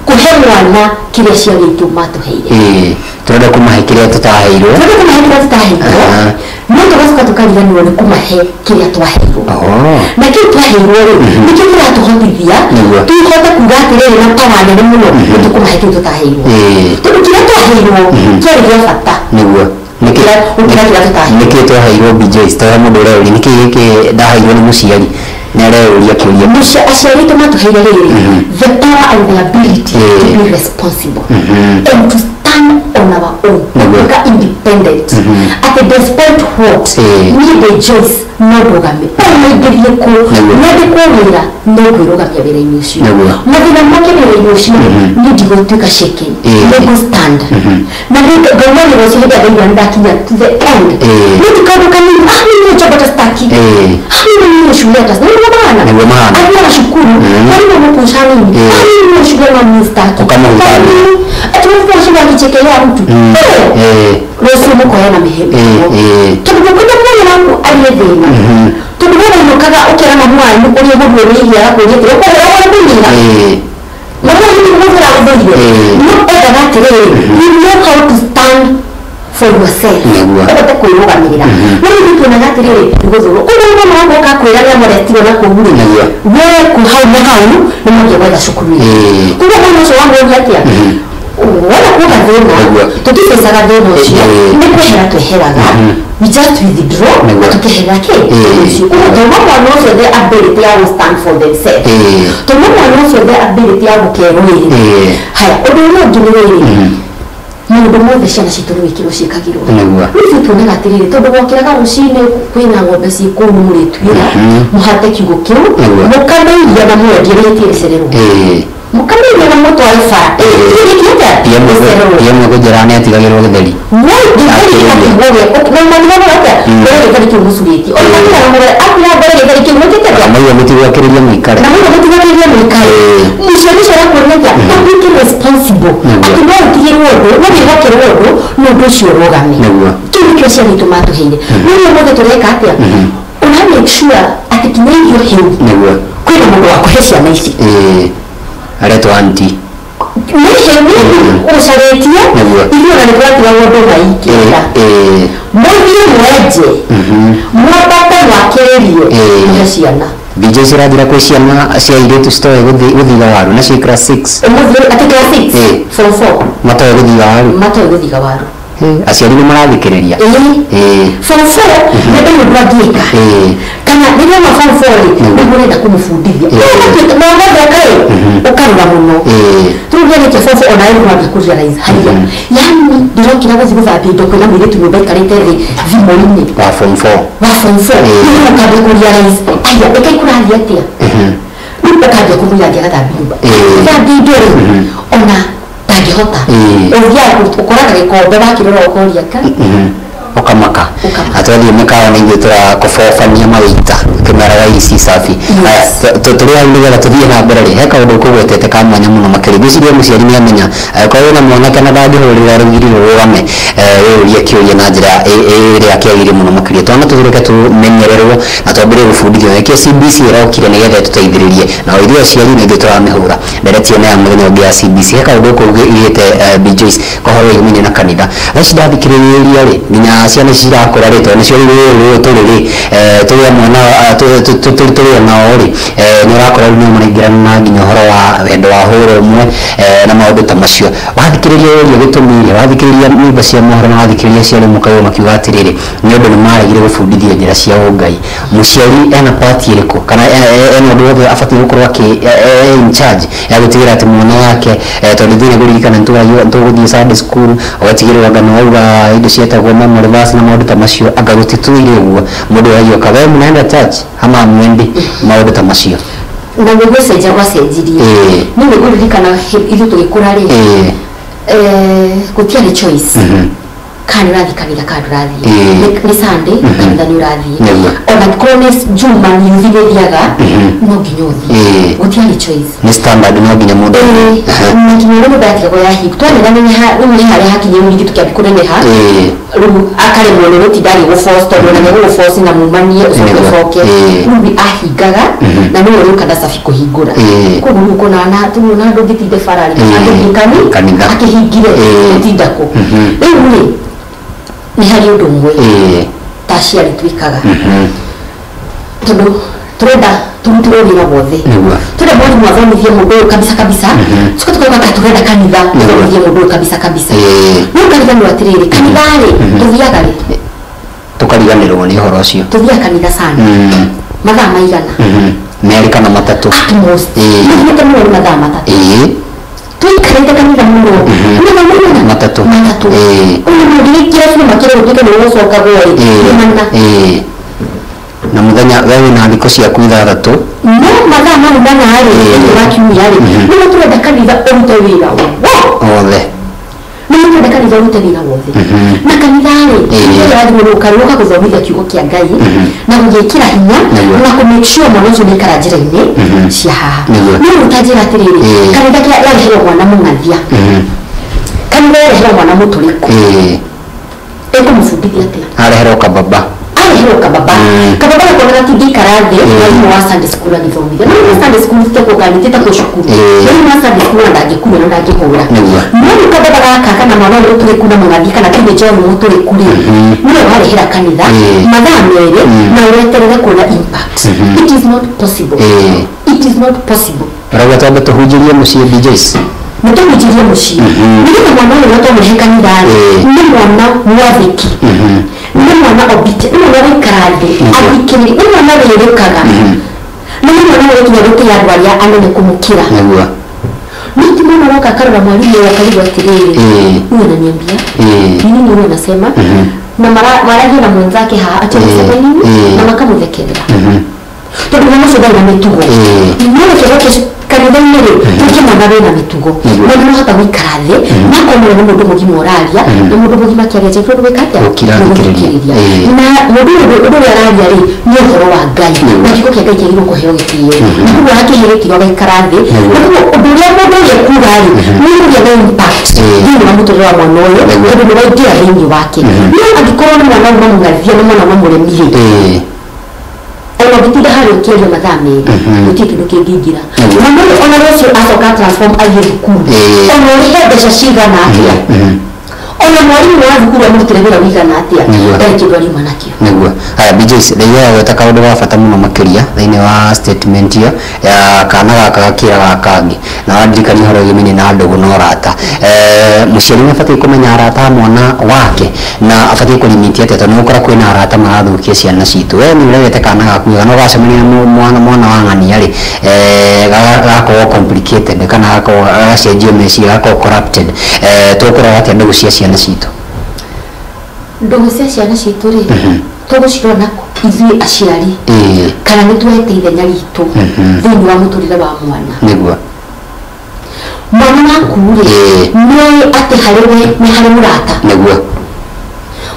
kuhe mwana kiria ciari tu matu heire turenda kumahe kiria tutaheirwo no tugacoka tukariganirwo ni kumahe kiria twaheirwo na kiu twaheirwo nikio kiratuhotithia tuhote kuga atiriri na para nene muno tukumahe kiu tutaheirwo tondu kiria twaheirwo kiari gya bata niguo nikio twaheirwo BJs twa mundu uria uri niki giki ndaheirwo ni muciari nereuria kiuria aciari tu matuheire riri the power and the ability to be responsible and to stand on our own kuka independent at the despite what need the choice no rogame omuigirie ko nende kwira no kwirogamia bere-ini ucio mathina make bere-ini ucio ni ndigotwika shaking go stand na ndio gomani rosi hada ndio ndakinya to the end ni tukaruka ni ni chobota staki ni shule hata ndio maana ajua shukuru kwa nini mpushani ni shule na mstaki kama utani atufu shule akichekelea mtu rosi mko yana mihembe tunakuta mwana wangu aliyedhema tunaona mkaga ukera na mwana uri buburi ya kujetra kwa wale binga mwana ni mwana wa buburi no eda natere you know how to stand for yourself eba kuiroga mira nani vitu na natere ngozoro kuna mwana wangu akakwira ya modesti na kuhuri wewe kuhau na hau ni mmoja wa shukuru kuna mwana wangu yatia wala kuka dhema tukisesaga dhema ucio ni kwehera tweheraga we just withdraw tukehera ke ucio kwa mwana knows the ability to stand for themselves to mwana knows the ability to kerwiri haya odoro njuriri mundu mothe ciana citu wikiro cikagirwo ucio tunaga atiriri tondu gwokiraga ucine kwina ng'ombe ciku muritwira muhate kiugo kiu mukameiria na mwendie ritirecererwo mukamenya na moto alfa kieta yemo kujirane atigagirwo githeri areto anti usaretia iyo na ndio watu wa maikira mmoja mmoja mwapata wakerio mhasiana BJ siradira kwa ciana cia iretu story guthiga waru na cia class 6 umuthi ati class 6 form 4 matoe guthiga waru aciari ni marathikiriria form 4 ndio ndwagika kana ndio ma form 4 ndio nenda kumfundithia na ngoja kai ukarura muno turudia ni form 4 ona yeye ngikuja rais haya yani ndio kinaga zikuzapi ndio kwa mimi tu mbeka karete vimoini wa form 4 ndio kabikuja rais haya ekikurathia atia ndio kaje kumuja kana tabimba ndio ona tagihota ovya ukoraga gikombe bakirora ukoria ka ukamaka atwathie mikawa na ithuĩ tũrakũbobania mawĩita kĩmeraga ici safi tũrĩa nĩgetha tũthiĩ na mbere rĩ he kaũndũ kũgwetete ka mwanya mũno makĩria ngwĩciria mũciari nĩamenya korwo wĩna mwanake na ndangĩhũrĩra rũgiri rũrũgame wĩyũrie kĩũria na njĩra ĩrĩa kĩagĩrĩire mũno makĩria twana tũtũrĩke tũmenyererwo na twambĩrĩrie gũbundithio nĩkĩo CBC ĩrokire nĩgetha tũteithĩrĩrie na ithuĩ aciari nĩ ithuĩ tũramĩhũra nderetie na ya mũthenya ũngĩ ya CBC he kaũndũ kũgĩte BJs kohoro igũmenya na kanitha thaci ndathikĩrĩria rĩ nginya ciana cirakũra rĩ tondũ nĩcio rĩu tũrĩ tũrĩa mwana tũrĩ nao rĩ nĩ ũrakora rĩu nĩmaraingĩrana na nginya ũhoro wa wendo wa hũra ũmwe na maũndũ ta macio wathikĩrĩria ũrĩa gĩtũmi wathikĩrĩria nyĩmbo cia mohoro na wathikĩrĩria ciarĩ mũkayo makiuga atĩrĩrĩ nĩ ũndũ nĩ maregire gũbundithia njĩra cia ũngai mũciari ena part ĩrĩkũ kana ena ũndũ wothe abatiĩ gũkorwo in charge ya gũtigĩrĩra atĩ mwana wake tondũ thĩinĩ kũririkana nĩtũgũthiĩ Sunday school ũgatigĩrĩra ngano wauga indo cietagwo memory verse na maũndũ ta macio anga gũtitũire ũguo mũndũ ayoka we mnaenda church ama mwendi maũndũ ta macio na gũcenjia gwacenjirie nĩ nĩgũririkana ithuĩ tũgĩkũra rĩ gũtiarĩ choice kana urathi kanitha kana urathi ni Sunday kanitha ni urathi ona krones juma ni uthirithiaga no nginya uthi gutiari choice ni standard no nginya mundu ni nginya mundu ndatia kwa yahi twani na ni hari hakinye uri gitu kya bikuneneha ru akare mwono no tidari go force na ne go force na mumanie usoke rubi ahigaga na no uri kada safi kuhigura ko nuko na tumuna ndo gitinde farari kanitha akihigire tindako rĩu ni hari undu mwe taciari twikaga tondu turenda turutira wothe turenda mwana mwathomithie mundu kabisa tukotuka turenda kanitha thomithie mundu kabisa no kanitha no atiriri kanitha ri tuthiaga ri tukariganirwo ni horo ucio tuthia kanitha sana mathaa maigana meri kana matatu most ni tamo mathaa matatu tuikarite kanitha muno matatu ni kila siku makire utuke ni wosoka gori na muthenya wewe na ndiko cia kuithathatu no mathaa manu bana hari wakiumia ri no turenda kanitha urute wira wothe no turenda kanitha urute wira wothe na kanitha ri ni rathi no karuka kuthomithia kiugo kia Ngai na gugikira hinya na ku make sure mwana ucio ni karajira-ini cia haha no utajira atiriri kanitha kia yarehero mwana mungathia kanitha yarehero mwana muturiku mufundithia atia arehero kababa kababa kwa tigi karade mwalimu wa Sunday school alithomithia na Sunday school teko kaniteta kwa shukuru mwalimu wa Sunday school ndagikuru na ndagihura mwalimu kababa gaka na mwana uri turi kuna mwanadika na kime John muturi kuri niwe warehera kanitha mathaa mere na ureterere kuona impact it is not possible rawa tamba tuhujirie mucie DJs mutuhujirie mucie niwe mwana uri watomurhe kanitha ni mwana mwathiki ni mwana obite ni mwana wikarande abikiri ni mwana wirekaga ni mwana uri kinyarute ya ndwaria anene kumukira niti mwana waka karora mwalimu wa karibu atiriri huyo ananiambia nini wewe unasema na maraji na mwenzake atasema nini na makamuthekerera tondu mwana soda na mitugo mwana soda kanitha nere tukima na bena mitugo mwana hata wikarathi na komwe na mundu mugima oraria na mundu mugima kiaria cha tondu wikate ukirarikireria na mundu araria ri ni uhoro wa Ngai na kiko kia Ngai kigiro kuheo gitio ndugu yake hiri kiro wikarathi ndugu uduria mundu yekugari mundu ya impact ndio na mutu wa mwana uyu ndugu ni waitia ringi wake ni angikoro ni mwana wa mungathia ni mwana wa muremire ona gitida hari kile mathaa meri utiki ndukingira mwana ona rocio asoka transform ayekuru ona rihende ciga na atia ona mwalimu wa thukuru amutirebera wigana atia ndari ndwari manakio niguo aya BJs leo wetaka undu wa bata muno makiria thini wa statement hiyo ya kana gaka kira kangi na wadirikani horo gimini na ndugu no rata muciari nabati kumenya arata mwana wake na abati kulimiti ati tondu ukora kwina arata marathukia ciana citu we ni urete kana gaku no gacemania mwana wa ng'ani ari gako complicated kana gako gacenjio meci gako corrupted tukura ati ndugu cia ciana citu ndugu cia ciana citu ri tugucirona ithui aciari kana ni twete ithenya ritu thini wa muturire wa mwana niguo mwana waku ri ni ati hariwe ni hari murata niguo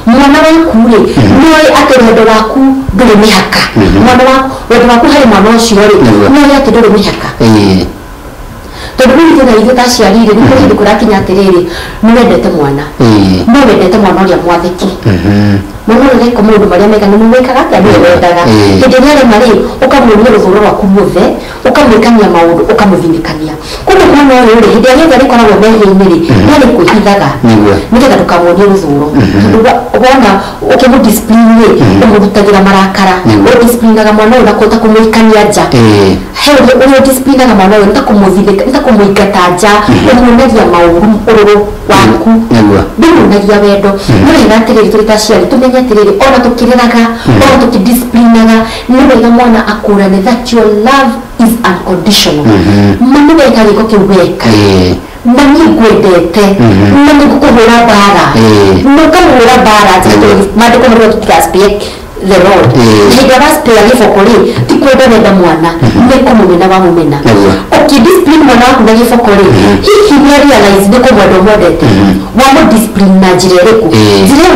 mwana waku ri ni ati wendo waku nduri mihaka mwana waku wendo waku hari mwana ucio ri ni ati nduri mihaka tondu ni tena ithu taciarire ni kuri kurakinya atiriri ni wendete mwana no wendete mwana uria mwathiki mwana uria ko mundu maria mega ni mwikaga ati ni wendaga hindi ni ari mari ukamuria ruthuro rwaku muothe ukamwikania maundu ukamuthinikania kuno mwana uyu ri hindi ari koragwo mehiini ri ni ari kwihithaga nigetha ndukamuonie ruthuro tondu wona ukimudiscipline umurutagira marakara udisciplinaga mwana uyu na kuhota kumwikania nja hewe uyu disciplinaga mwana uyu nta kumuingata nja umuonagia maundu ururu waku ndumuonagia wendo no wega atiriri turi taciari tumenye atiriri ona tukireraga ona tukidisciplinaga ni wega mwana akurane that your love is unconditional mwana wega giko kiu weka mani gwendete mani gukuhura bara nukamuhura bara mandiko maro tukaspie the road higa bas pia gifokori tikwenda wenda mwana ni kumumena wa mumena ukidiscipline mwana wako na gĩboko rĩ hihi nĩ realize nĩ kũmwenda ũmwendete wa discipline na njĩra ĩrĩkũ njĩra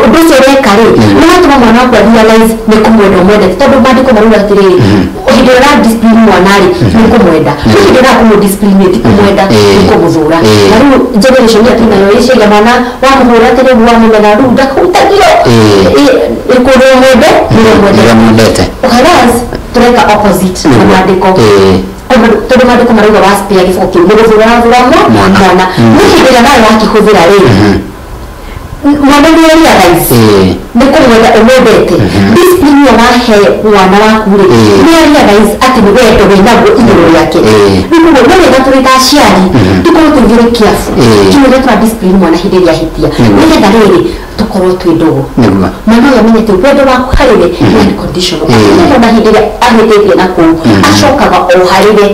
ũndũ ũcio ũreka rĩ nĩ watũma mwana wako realize nĩ kũmwenda ũmwendete tondũ maandĩko marauga atĩrĩrĩ hĩndĩ ĩrĩa ũradiscipline mwana rĩ nĩ kũmwenda hĩndĩ ĩrĩa ũrakũmũdiscipline ti kũmwenda nĩ kũmũthũra na rĩu generation ya tũnayo ĩciria mwana wamũhũra atĩrĩrĩ wamũmena rĩu ndakũrutagio ĩkũrĩ ũmwende nĩ ũmwendete whereas tureka opposite na maandĩko tondũ maandĩko marauga waspare gĩboko kĩu nĩ gũthũra mwana nĩ hĩndĩ ĩrĩa nawe wakĩhũthĩra rĩ mwana nĩ realize nĩ kũmwenda ũmwendete discipline wahe mwana waku rĩ nĩ realize atĩ nĩ wendo wĩnaguo igũrũ rĩake rĩu nĩ wega tũrĩ ta aciari tũkorwo tũigĩrĩ kĩabu kĩmwe twa discipline mwana hĩndĩ ĩrĩa ahĩtia nĩgetha rĩrĩ tũkorwo twĩ ndogo mwana ũyũ amenyete wendo waku harĩ we nĩ unconditional na hĩndĩ ĩrĩa ahĩtĩtie na kũu acokaga o harĩ we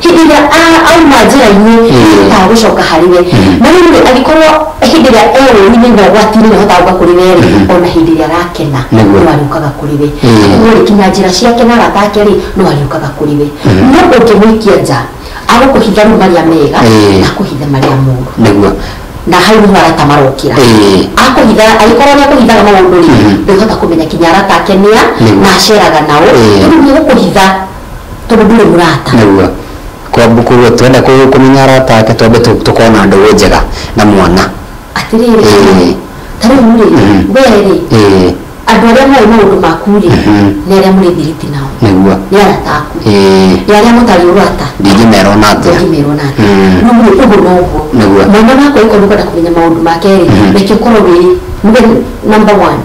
hĩndĩ ĩrĩa auma njĩra-inĩ nĩhotaga gũcoka harĩ we na rĩu angĩkorwo hĩndĩ ĩrĩa ũũĩ-inĩ na ũgwati-inĩ nĩhotaga gũka kũrĩ we rĩ ona hĩndĩ ĩrĩa arakena no arĩũkaga kũrĩ we no rĩkinya njĩra ciake na arata ake rĩ no arĩũkaga kũrĩ we no ũngĩmũikia nja agũkũhitha rĩu marĩa mega na kũhitha marĩa moru na hau nĩ arata marokĩra akũhitha agĩkorwo nĩ akũhithaga maũndũ rĩ ndũhota kũmenya kinya arata ake nĩa na aceraga nao rĩu nĩ gũkũhitha tondũ ndũrĩ mũrata kwambũkũrwo twenda kũmenya arata ake twambe tũkona ndũgũ njega na mwana atĩrĩrĩ ta rĩu rĩ we rĩ andũ arĩa moĩ maũndũ maku rĩ nĩ arĩa mũrĩ thiriti nao nĩ arata aku nĩ arĩa mũtarĩ ũrata ndingĩmerwo na atĩa ũguo noguo mwana wako ĩkorwo nĩũkwenda kũmenya maũndũ make rĩ reke ũkorwo wĩ number one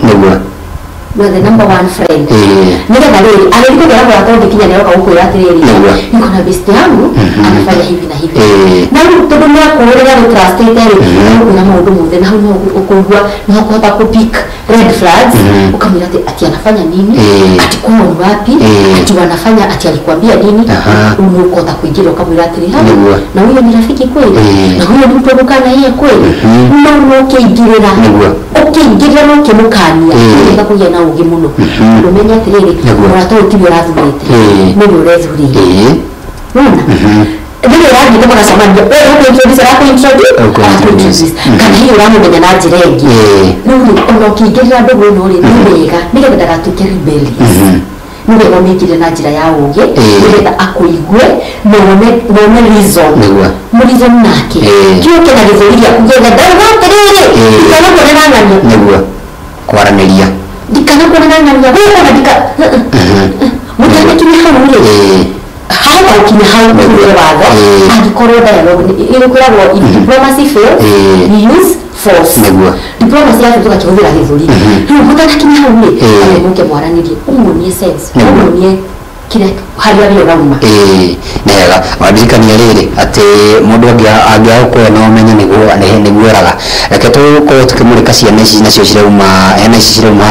you're the number one friend nĩgetha rĩrĩ agĩthikũgera mũrata ũngĩkinya nĩaroka gũkwĩra atĩrĩrĩ niko na best yangu anafanya hivi na hivi na rĩu tondũ nĩakũũrĩra gũtrustĩte rĩ ũkwĩra maũndũ mothe na hau no ũkũigua no kũhota kũpick red flags ukamwĩra ati anafanya nini ati kwa ni wapi ati wanafanya ati alikwambia nini unakota kuingia ukamwĩra atĩrĩ na huyo ni rafiki kweli na huyo ni mtu mkana yeye kweli no ũkĩingĩrĩra no ũkĩmũkania nĩgetha kũgĩa na ũgĩ mũno ũmenye atĩrĩrĩ mũrata ũyũ tiwe ũrathurĩte nĩwe ũrethurĩire wona ndio rangi kama nasamani wewe introduce yako introduce kana hiyo uramenya na njĩra ĩngĩ rĩu ona ũkĩingĩrĩra ndũgũ ĩno rĩ nĩ wega nĩgetha ndagatuĩke rebellious nĩ wega ũmĩingĩre na njĩra ya ũgĩ nĩgetha akũigue na wone reason reason nake kĩoke na gĩthũri gĩaku gĩothe ndauga atĩrĩrĩ kana kuonana ng'ania nĩguo kwaranĩria ndikana kuonana ng'ania wewe ona ndika mũtanakinya hau rĩ hau ukinya hau nĩguo watho angĩkorwo dialogue ĩrĩkoragwo diplomacy fails we use force diplomacy yaku tũgakĩhũthĩra gĩthũri rĩu mũtanakinya hau rĩ mũke mwaranĩrie ũmuonie sense ũmuonie kile hali ya rauma nega wadirikania rĩrĩ atĩ mũndũ angĩaũkũya no ũmenye nĩguo raga reke tũkorwo tũkĩmũrĩka ciana ici nacio cirauma hena ici cirauma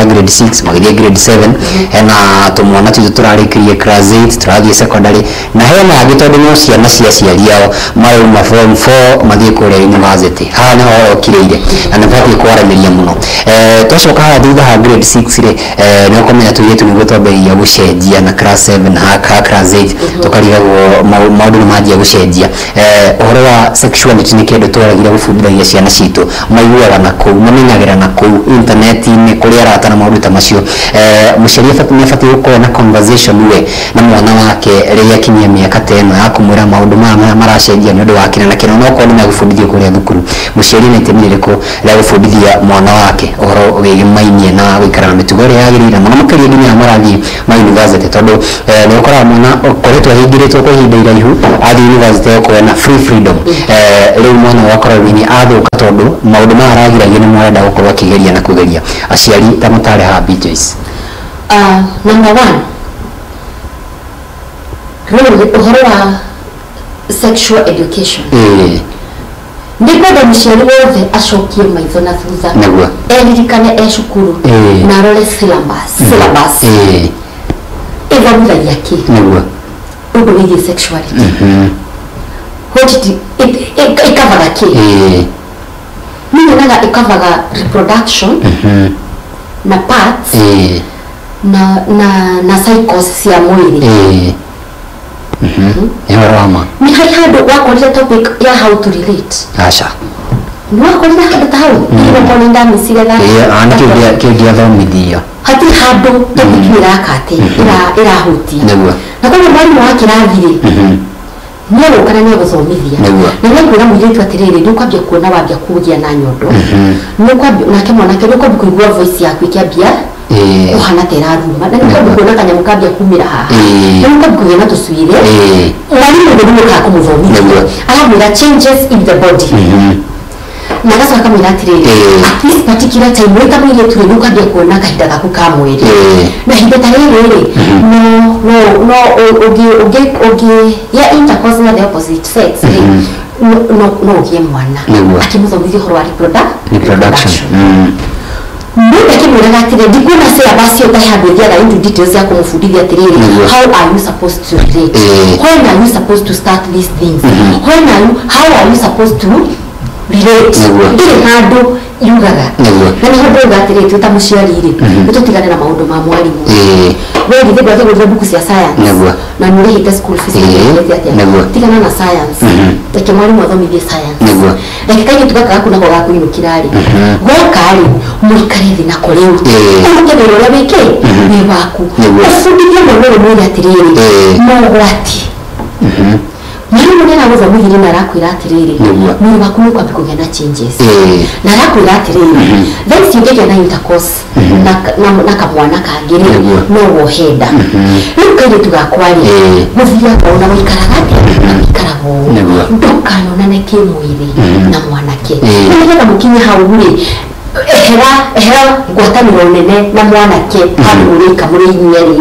grade 6 magĩthiĩ grade 7 hena tũmwana tũitũ tũrarĩkĩrie class 8 tũrathiĩ secondary na hena angĩ tondũ no ciana cia aciari ao marauma form 4 mathiĩ kũrĩa university haha nĩho okĩrĩire na nĩbatiĩ kwaranĩria mũno twacoka haha thutha ha grade 6 rĩ nĩũkũmenya tũirĩtu nĩguo twambĩrĩria gũcenjia na class 7 na class 8 tukarigagwo maũndũ nĩ manjia gũcenjia ũhoro wa sexuality nĩ kĩndũ twaragire gũbundithagia ciana citũ maiguaga na kũu mamenyagĩra na kũu intaneti-inĩ kũrĩa arata na maũndũ ta macio mũciari nĩabatiĩ gũkorwo na conversation we na mwana wake rĩrĩa akinyia mĩaka ta ĩno ya kũmwĩra maũndũ maya maracenjia nĩ ũndũ wa kĩna na kĩna no okorwo nĩ megũbundithio kũrĩa thukuru mũciari nĩ itemi rĩrĩkũ rĩa gũbundithia mwana wake ũhoro wĩgĩmainie na gũikara na mĩtugo ĩrĩa yagĩrĩire mũno makĩria nginya marathiĩ ma university tondũ nĩ ũkoraga mwana ũkoretwo ahingĩrĩtwo kwa ihinda iraihu athiĩ university gũkorwo na free freedom rĩu mwana wakorwo nĩ athũka tondũ maũndũ maya aragiragia nĩ marenda gũkorwo akĩgeria na kũgeria aciari ta mũtarĩ haha Joyce number 1 rĩu ũhoro wa sexual education nĩkwenda mũciari wothe acokie maitho na thutha eririkane cukuru na arore syllabus ithomithagia kĩ ũndũ wĩgiĩ sexuality ĩkavaga kĩ nĩnyonaga ĩkavaga reproduction na parts na cycles cia mwĩrĩ Yoroma. Ni hado wako ile topic ya how to relate. Asha. Wako ile hado tao. Ni kwa nenda misile da. Kia thomithio. Hati hado topic ni rakate. Ira hutia. Niguo. Na kwa mwalimu wake rathire. Nyo kana nyo guthomithia. Na nyo kwira muiritu atiriri ndukwambia kuona wambia kugia na nyondo. Ndukwambia nake mwanake ndukwambia kuigua voice yaku ikiambia uhana teraruma na ndukwambia kuona kanyamu kambia kumira haha. Ndukwambia kuona tusuire. Mwalimu ndio ka kumuthomithia. Aramwira changes in the body. Na gaso akamwira atiriri at this particular time wita mwire turi ndukwambia kuona kahinda gaku ka mwiri. Na hinda tariri no ogi ya intercourse na the opposite sex no ogie mwana akimuthomithia horo wa reproduction Mbona kimwira atire ndikuna sera basi utahandithia na into details ya kumufundithia atiriri how are you supposed to relate when are you supposed to start these things how are you supposed to relate ile hado yugaga na ni hodo gatire tuta muciarire tutigane na maundu ma mwalimu wewe ndivyo kwa sababu buku cia science na nile hita school physics tigana na science take mwalimu athomithie science dakika hiyo tukaka kuna kwa kuino kirari gokari muikarithi na koleo ukegero la weke ni waku ufundithie mwana mmoja atiriri mogwati Mwalimu nena waza mwili na rakwira atiriri mwili waku ni kwa kugenda changes na rakwira atiriri then singege na intercourse na kamwana kagere no wohenda nukaire tugakwari muthia kwaona wikaragate na wikarabo ndokano na kimwiri na mwanake nĩgetha mukinye hau ri ehera ngwatanĩro nene na mwanake handũ ũrĩka mũrĩ inyerĩ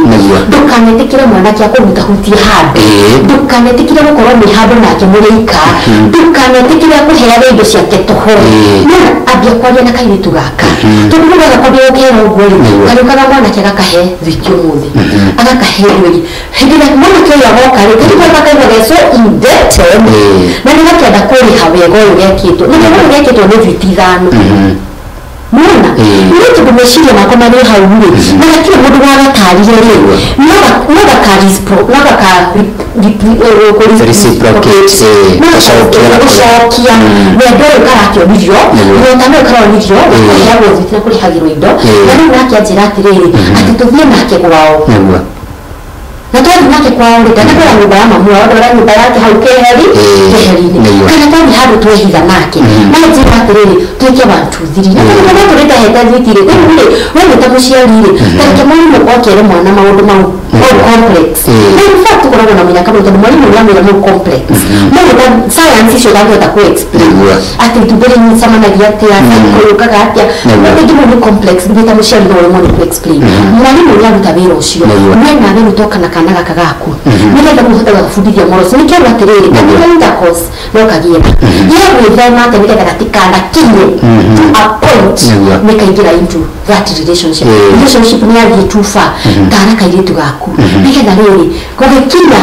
ndũkanetikire mwanake akũruta hutie handũ ndũkanetikire gũkorwo nĩ handũ nake mũrĩka ndũkanetikire kũheaga indo ciake tũhũ ambia kwaria na kairĩtu gaka tondũ mũndũ agakwambia gũkera ũguo rĩ karĩũkaga mwanake agakahe thiki ũmũthĩ agakahe ndwĩri hĩndĩ ĩrĩa mwanake ũyũ agoka rĩ kaigua kaiga so indebted na nĩgakĩenda kũrĩha wega ũyũ gekĩtwo na wega ũyũ gekĩtwo nĩ thiti ithano Mwana, nito kumeshiria makoma ni hauri. Na kila mundu wagatarire rero. Naga karispo, naga ka reciprocate. Naga ndio karakyo bivyo. Ndio tamwe karo bivyo. Ya wozi tena kuri hagiro indo. Na ndio nake ajira atiriri. Ati tuvie nake kwao. Na twari nake kwao rita na kwa nyumba ya mamu wao nyumba yake haukeheri keherini kana twari handu twehitha nake na njira atiriri twike bantu thiri na kana turita heta thitire ndire wewe tamuciarire tarike mwalimu okere mwana maundu mau complex na in fact kuna na mwana kama utamu mwalimu yamira mu complex mwana science sio ndio ta ku explain ati tubere ni sama na yate ya kuruka gatia ndio ni complex ndio tamuciarire ndio mwana ku explain mwalimu yamutabira ucio mwana nani kutoka na kanaga kagaku nĩgetha mũhote gũbundithia moroso nĩ kĩero atiriri kana intercourse no kagiena ya gwĩthema atĩ nĩgetha gatikana kinye a point nĩkaingĩra into that relationship nĩ yathiĩ too far kana kairĩtu gaku nĩgetha rĩrĩ gũgĩkinya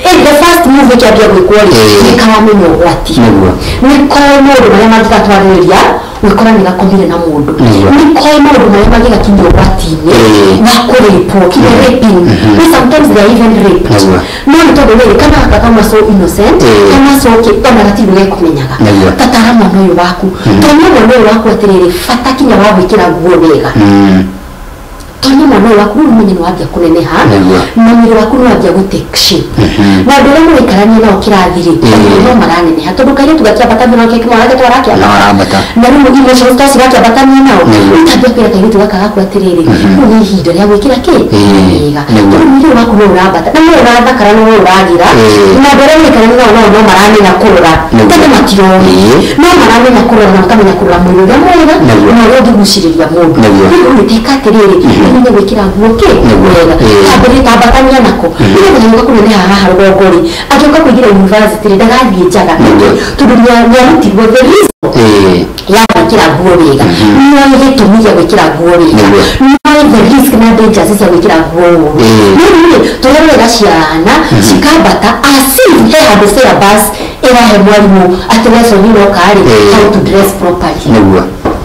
the first move kĩambia gwĩkwo rĩ nĩkaramenya ũgwati nĩkorwo mũndũ marĩa mangĩgatwarĩrĩria gwĩkora nĩgakomire na mũndũ nĩkorwo maũndũ marĩa mangĩgakinyia ũgwati-inĩ wa kũrĩpwo kinya raping sometimes they are even raped no nĩ tondũ rĩrĩ kana gakama so innocent kana so kana gatirĩ gekũmenyaga tatara mwana ũyũ waku tondũ mwana ũyũ waku atĩrĩrĩ bata kinya wa gwĩkĩra nguo wega tondũ mwana ũyũ waku ũmenye nĩ wambia kũneneha na mwĩrĩ waku nĩ wambia gũtake shape na andũ arĩa mũraikarania nao kĩrathi-rĩ no maraneneha tondũ kairĩtu gakĩambatania nao kĩmwana gake na rĩu emotions tao cigakĩambatania nao ũtambia kwĩra kairĩtu gaka gaku atĩrĩrĩ rĩu nĩ ihinda rĩa gwĩkĩra kĩ wega tondũ mwĩrĩ waku no ũrambata na no ũrathakara no ũragira na andũ arĩa mũraikarania nao no maramenya kũrora tondũ matiroĩ no maramenya kũrora na makamenya kũrora mwĩrĩ ũrĩa mwega na ũrĩa ũngĩgucĩrĩria mũndũ rĩu ũgĩtĩka atĩrĩrĩ nĩ gwĩkĩra nguo kĩ wega tambĩrĩ tambatania nako nĩgetha nĩguo kũneneha haha rũgongo-rĩ agĩũka kũingĩra university-rĩ ndagathiĩ njaga tondũ nĩarutirwo the reason ya gwĩkĩra nguo wega no gĩtũmi gĩa gwĩkĩra nguo wega no the risk na dangers cia gwĩkĩra nguo ũru rĩu tũrerega ciana cikambata asi he handũ syllabus ĩrahe mwarimũ atĩ lesson ĩno karĩ how to dress properly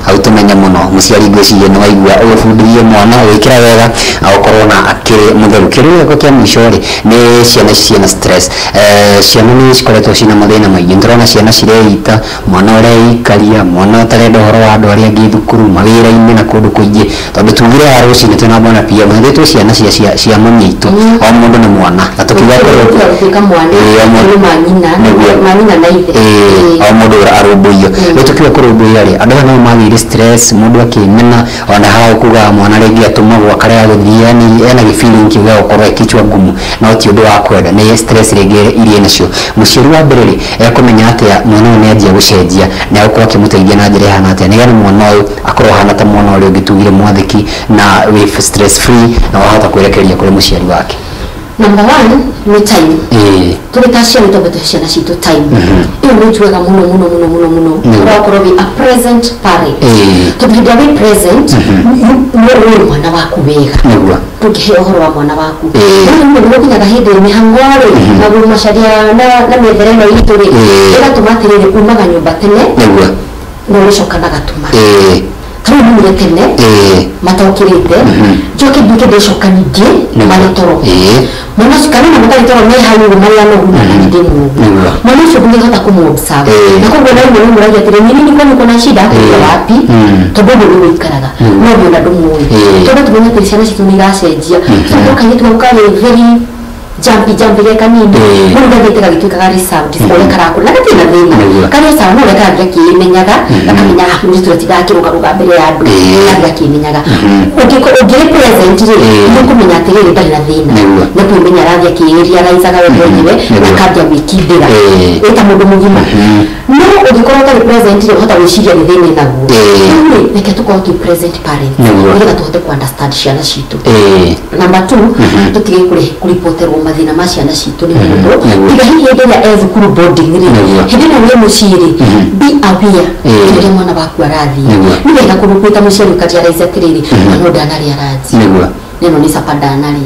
autumenya muno muciari ngwiciria no waigua ugibundithia mwana wikira wega agokorwo na akiri mutheru kiru ko kia mwishori ni ciana stress ciana ni cikoretwo cina mathina maingi ndorona ciana cireita mwana uria ikaria mwana utarenda horo wa andu aria angi thukuru mawira-ini na kundu kuingi tondu tugire wa rucini twina bona pia mwendetwo ciana cia mami itu o mundu ni mwana na tukiuga kuika mwana manyina na ithe o mundu arumbuio no tukiuga kurumbuia ri andu no magire stress mundu akimena ona haha kuga mwana ringi atumagwo akaria guthia ni ena feeling kiuga ukorwo kichwa ngumu no ti undu wa kwenda ni stress ringi irie nacio muciari wa mbere ri ekumenya atia mwana ni anjia gucenjia na ukorwo akimuteithia na njira hana atia ni mwana uyu akorwo hana ta mwana uria ungitugire mwathiki na with stress free na wahota kwerekeria kuri muciari wake. Number 1 ni time. Tulitashia nitobeteshia na shitu time. Iyo nijwega muno. Wakoro be a present parent. To be present, ni mwana waku wega. Tukihe ohoro wa mwana waku. Ndio ndio gahede mihangore na buru sharia na methereno itu ri. Ega tumatirire kumaga nyumba tene. Ndio shoka na gatuma. Tumuye tene matokirite joke bike de shokanije manitoro mwana shikana na mutalitoro me hayu mari ano huna ndide mu mwana shukuni hata kumobserve na kwa na mwana muraja tire nini niko na shida wapi tobobo ni ikaraga no byo na domo tobo tubona tirisana shitunira sejia so kanye tumukale very jumpy reka nini mundu ndagitega gituka gari sound sibole karako na katina thina kare sawa no reka ndaki menyaga akamenya ni turatiga kiruga mbere ya andu ndaki menyaga ugire present ri nuko menya tigiri ndari na thina no kumenya rathia kiiria raisaga wewe akabya wikindira eta mundu mugima no ugikorwo tari present ri hota wishiria ni thina naguo reke tukorwo tu present parent ngira tuhote ku understand ciana citu number 2 tutige kuripoterwo mathina ma ciana citu ni mundu iga hihi nginya ezukuru boarding ri hindi na we muciri be aware ndio mwana waku arathi ni wega kurukuita muciri katia raisa tiriri mwana ndanari arathi neno ni sapada nari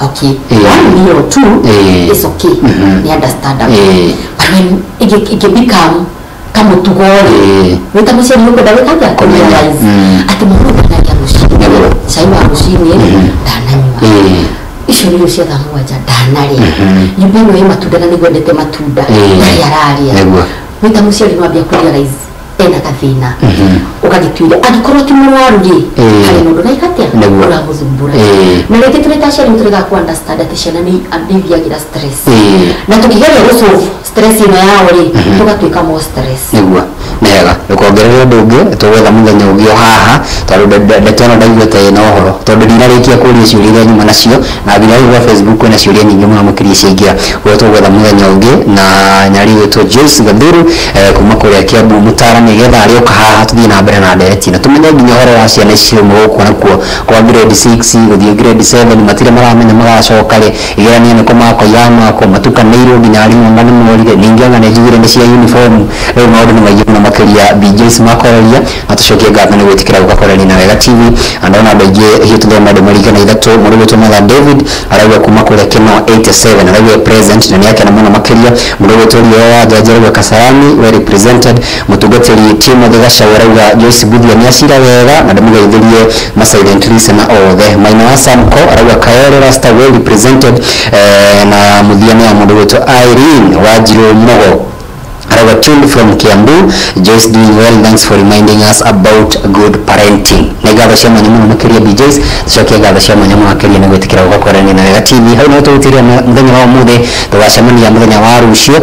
okay one or two is okay ni understandable but when it become kama tugore wita muciri yuko dawe kaja realize ati mwana ndanari amuciri saiwa amuciri ndananywa isho ndio cia thamu waja danari nyumbani wa matunda na nigwendete matunda na yararia wita muciari nwambia kurealize ena kathina ukagituira agikorwo ti murwaru ri hari mundu na ikatia ura muzumbura na reke tuletashia ni turega ku understand ati ciana ni ambivyagira stress na tukigeria gusolve stress ino yao ri tugatuika mo stress nega ukongerera ndungi tugwetha muthenya ugio haha tondu ndetona ndaiguite na ohoro tondu ndinarikia kuria ciuria nyuma nacio na thina igwa Facebook na ciuria nyingi muno makiria ciingira gwe tugwetha muthenya ungi na nyari witwo Joyce Gathuru kuma kuria Kiambu Mutara nigetha ari uka haha tuthie na mbere na ndeti na tumenye nginya horo wa ciana icio muguko nakuo kwa grade 6 guthie grade 7 matire maramenya magacoka ri igerania niko makoyama ko matukanirwo nginya ari mu ngani morire ningianga ne jigire ne cia uniform rero maundu ni maigi muno makiria BJs makororia atucokie ngatho ni gwitikira gugakorani na Wega TV andona ndege hiyo tuthoma de marika na ithatu muri gutuma la David arauga kuma kule Keno 87 arauga present na yake na muno makiria muri gutorio wa Jajeruga Kasarani we represented mutugateri timu de gashawaraga Joyce Budia ni asira wega na ndamugaithirie ma silent listener othe maina wa Samko arauga Kaere Rasta we represented na mudhiani wa mundu wetu Irene Wajiro Mogo Arauga tuned from Kiambu. Joyce doing well, thanks for reminding us about good parenting. Nega bashama nyamu makiria BJs shokia ga bashama nyamu makiria na gwetikira ugakorani na Wega TV hau no tutire muthenya wa muthe tugacemania muthenya wa rucio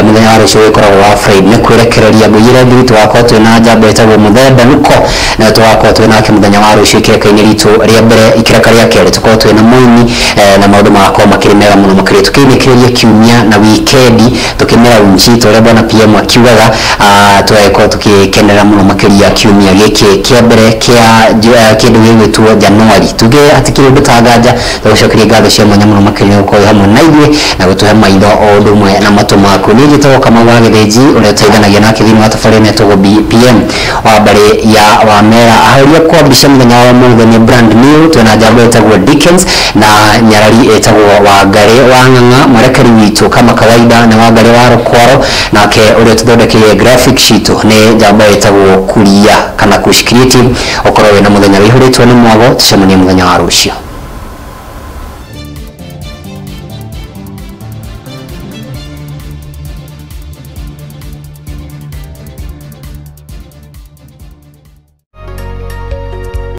muthenya wa rucio ikoragwo wa Friday ne kwerekereria guyira nditu wako twina njamba etagwo muthemba nuko na twako twina ke muthenya wa rucio kireka-ini ritu ria mbere ikireka ria kere tukoo twina muini na maundu makwa makirimera muno makiria tukinikiria kiumia na weekend tukimera unchi tore bwana PM akiugaga tweko tukikenera muno makiria kiumia giki kia mbere kia kindu gigwitwo January tuge atikire ndutagaja tugucokeria ngatho cia mwanya muno makiria uko hamwe na ithuĩ na gutuhe maitho o undu umwe na matu maku ni gitoko kama wa githinji uria teithanagia nake thini wa tabarĩra tugo PM wa mbere ya Wamera ahuria kwa bisha muthenya wa muthe ni brand new twina njamba etagwo Dickens na nyarari etagwo Wangari wa Ng'ang'a mwerekeri witu kama kawaida na Wangari wa Rukwaro na nake uri tuthondekire graphic sheet ni jamba yetagwo Kuria kana Kush Creative. Okorwo we na muthenya wihuritwo ni mwago tucemanie muthenya wa rucio.